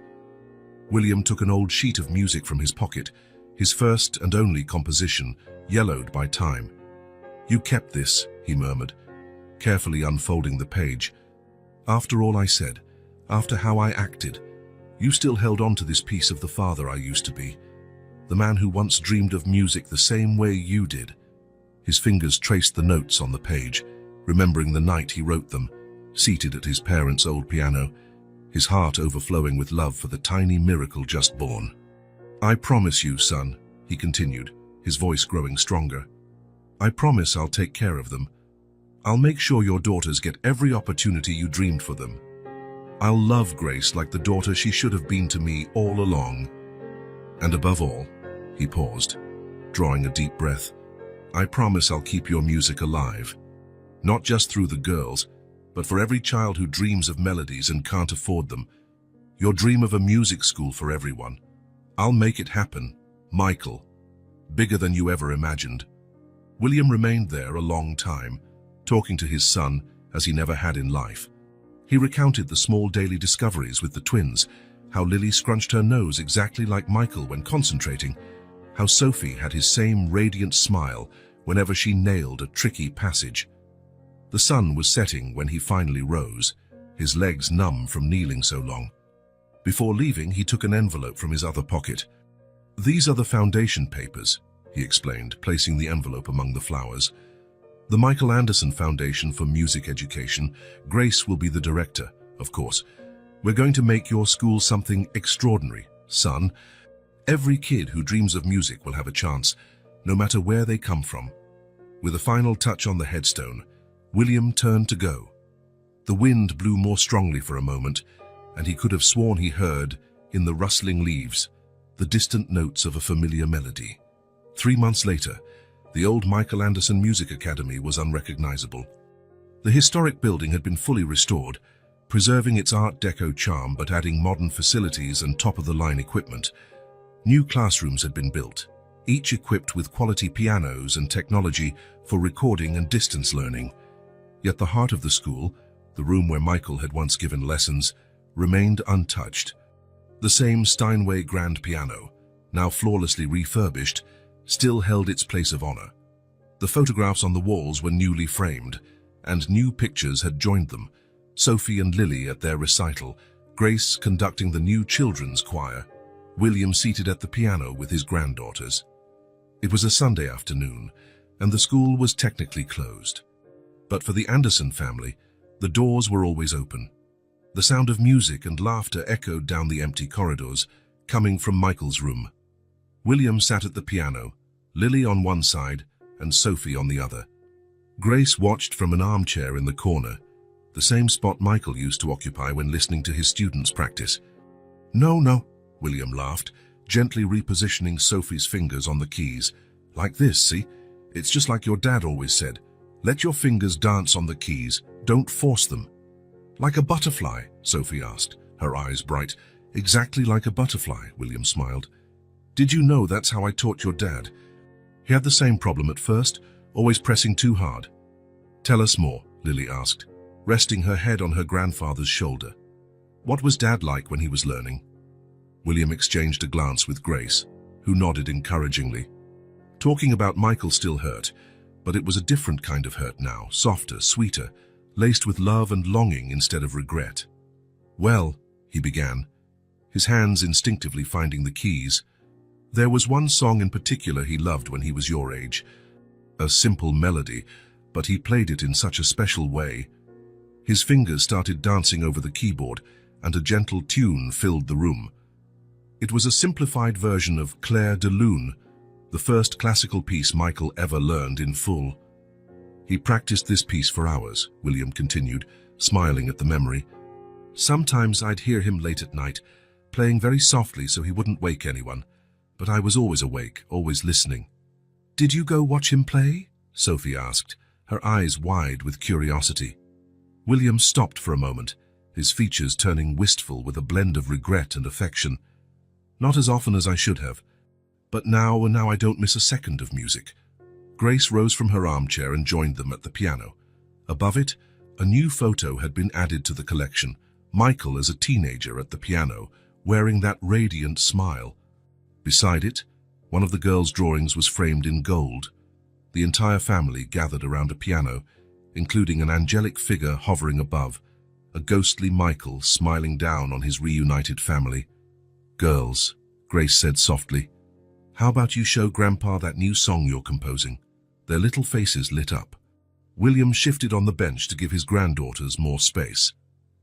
Speaker 1: William took an old sheet of music from his pocket, his first and only composition, yellowed by time. "You kept this," he murmured, carefully unfolding the page. "After all I said, after how I acted, you still held on to this piece of the father I used to be, the man who once dreamed of music the same way you did." His fingers traced the notes on the page, remembering the night he wrote them, seated at his parents' old piano, his heart overflowing with love for the tiny miracle just born. "I promise you, son," he continued, his voice growing stronger. "I promise I'll take care of them. I'll make sure your daughters get every opportunity you dreamed for them. I'll love Grace like the daughter she should have been to me all along. And above all," he paused, drawing a deep breath, "I promise I'll keep your music alive. Not just through the girls, but for every child who dreams of melodies and can't afford them. Your dream of a music school for everyone. I'll make it happen, Michael. Bigger than you ever imagined." William remained there a long time, talking to his son as he never had in life. He recounted the small daily discoveries with the twins, how Lily scrunched her nose exactly like Michael when concentrating, how Sophie had his same radiant smile whenever she nailed a tricky passage. The sun was setting when he finally rose, his legs numb from kneeling so long. Before leaving, he took an envelope from his other pocket. "These are the foundation papers," he explained, placing the envelope among the flowers. "The Michael Anderson Foundation for Music Education. Grace will be the director, of course. We're going to make your school something extraordinary, son. Every kid who dreams of music will have a chance, no matter where they come from." With a final touch on the headstone, William turned to go. The wind blew more strongly for a moment, and he could have sworn he heard, in the rustling leaves, the distant notes of a familiar melody. 3 months later, the old Michael Anderson Music Academy was unrecognizable. The historic building had been fully restored, preserving its Art Deco charm but adding modern facilities and top-of-the-line equipment. New classrooms had been built, each equipped with quality pianos and technology for recording and distance learning. Yet the heart of the school, the room where Michael had once given lessons, remained untouched. The same Steinway grand piano, now flawlessly refurbished, still held its place of honor. The photographs on the walls were newly framed, and new pictures had joined them. Sophie and Lily at their recital, Grace conducting the new children's choir, William seated at the piano with his granddaughters. It was a Sunday afternoon, and the school was technically closed. But for the Anderson family, the doors were always open. The sound of music and laughter echoed down the empty corridors, coming from Michael's room. William sat at the piano, Lily on one side and Sophie on the other. Grace watched from an armchair in the corner, the same spot Michael used to occupy when listening to his students practice. "No," William laughed, gently repositioning Sophie's fingers on the keys. "Like this, see? It's just like your dad always said. Let your fingers dance on the keys, don't force them." "Like a butterfly?" Sophie asked, her eyes bright. "Exactly like a butterfly," William smiled. "Did you know that's how I taught your dad? He had the same problem at first, always pressing too hard." "Tell us more," Lily asked, resting her head on her grandfather's shoulder. "What was Dad like when he was learning?" William exchanged a glance with Grace, who nodded encouragingly. Talking about Michael still hurt, but it was a different kind of hurt now, softer, sweeter, laced with love and longing instead of regret. "Well," he began, his hands instinctively finding the keys, "there was one song in particular he loved when he was your age. A simple melody, but he played it in such a special way. His fingers started dancing over the keyboard, and a gentle tune filled the room. It was a simplified version of Clair de Lune, the first classical piece Michael ever learned in full. He practiced this piece for hours," William continued, smiling at the memory. "Sometimes I'd hear him late at night, playing very softly so he wouldn't wake anyone, but I was always awake, always listening." "Did you go watch him play?" Sophie asked, her eyes wide with curiosity. William stopped for a moment, his features turning wistful with a blend of regret and affection. "Not as often as I should have, but now I don't miss a second of music." Grace rose from her armchair and joined them at the piano. Above it, a new photo had been added to the collection, Michael as a teenager at the piano, wearing that radiant smile. Beside it, one of the girls' drawings was framed in gold. The entire family gathered around a piano, including an angelic figure hovering above, a ghostly Michael smiling down on his reunited family. "Girls," Grace said softly, "how about you show Grandpa that new song you're composing?" Their little faces lit up. William shifted on the bench to give his granddaughters more space.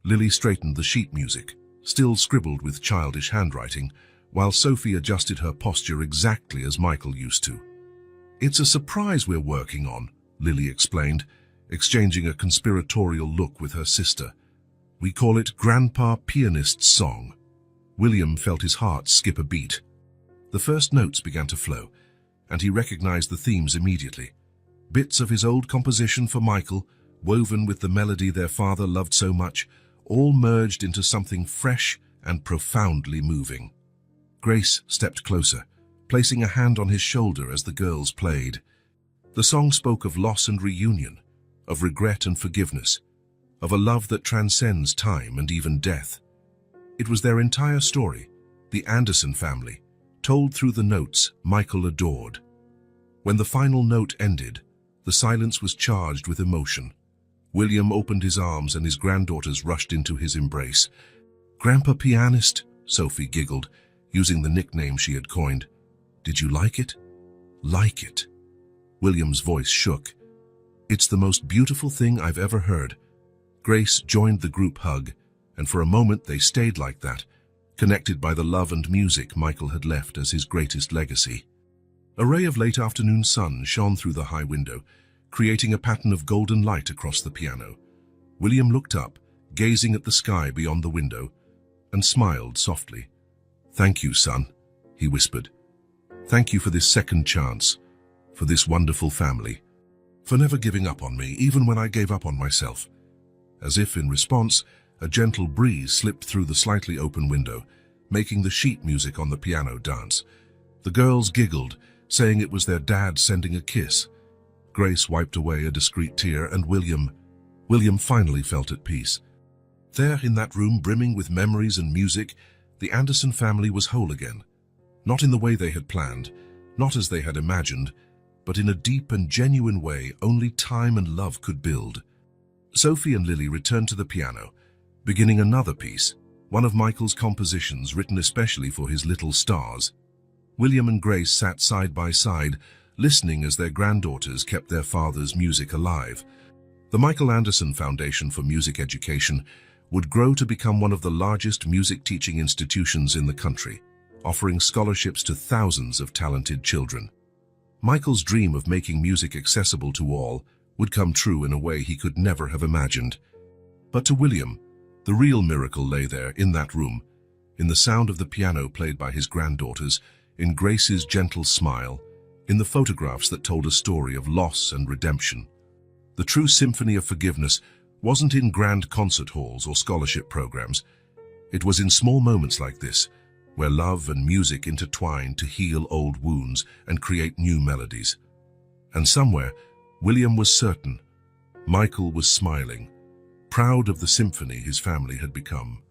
Speaker 1: Lily straightened the sheet music, still scribbled with childish handwriting, while Sophie adjusted her posture exactly as Michael used to. "It's a surprise we're working on," Lily explained, exchanging a conspiratorial look with her sister. "We call it Grandpa Pianist's Song." William felt his heart skip a beat. The first notes began to flow, and he recognized the themes immediately. Bits of his old composition for Michael, woven with the melody their father loved so much, all merged into something fresh and profoundly moving. Grace stepped closer, placing a hand on his shoulder as the girls played. The song spoke of loss and reunion, of regret and forgiveness, of a love that transcends time and even death. It was their entire story, the Anderson family, told through the notes Michael adored. When the final note ended, the silence was charged with emotion. William opened his arms and his granddaughters rushed into his embrace. "Grandpa Pianist," Sophie giggled, using the nickname she had coined. "Did you like it?" "Like it?" William's voice shook. "It's the most beautiful thing I've ever heard." Grace joined the group hug, and for a moment they stayed like that, connected by the love and music Michael had left as his greatest legacy. A ray of late afternoon sun shone through the high window, creating a pattern of golden light across the piano. William looked up, gazing at the sky beyond the window, and smiled softly. "Thank you, son," he whispered. "Thank you for this second chance, for this wonderful family, for never giving up on me, even when I gave up on myself." As if in response, a gentle breeze slipped through the slightly open window, making the sheet music on the piano dance. The girls giggled, saying it was their dad sending a kiss. Grace wiped away a discreet tear, and William finally felt at peace. There, in that room brimming with memories and music, the Anderson family was whole again. Not in the way they had planned, not as they had imagined, but in a deep and genuine way only time and love could build. Sophie and Lily returned to the piano, beginning another piece, one of Michael's compositions written especially for his little stars. William and Grace sat side by side, listening as their granddaughters kept their father's music alive. The Michael Anderson Foundation for Music Education would grow to become one of the largest music teaching institutions in the country, offering scholarships to thousands of talented children. Michael's dream of making music accessible to all would come true in a way he could never have imagined. But to William, the real miracle lay there in that room, in the sound of the piano played by his granddaughters, in Grace's gentle smile, in the photographs that told a story of loss and redemption. The true symphony of forgiveness wasn't in grand concert halls or scholarship programs. It was in small moments like this, where love and music intertwined to heal old wounds and create new melodies. And somewhere, William was certain, Michael was smiling, proud of the symphony his family had become.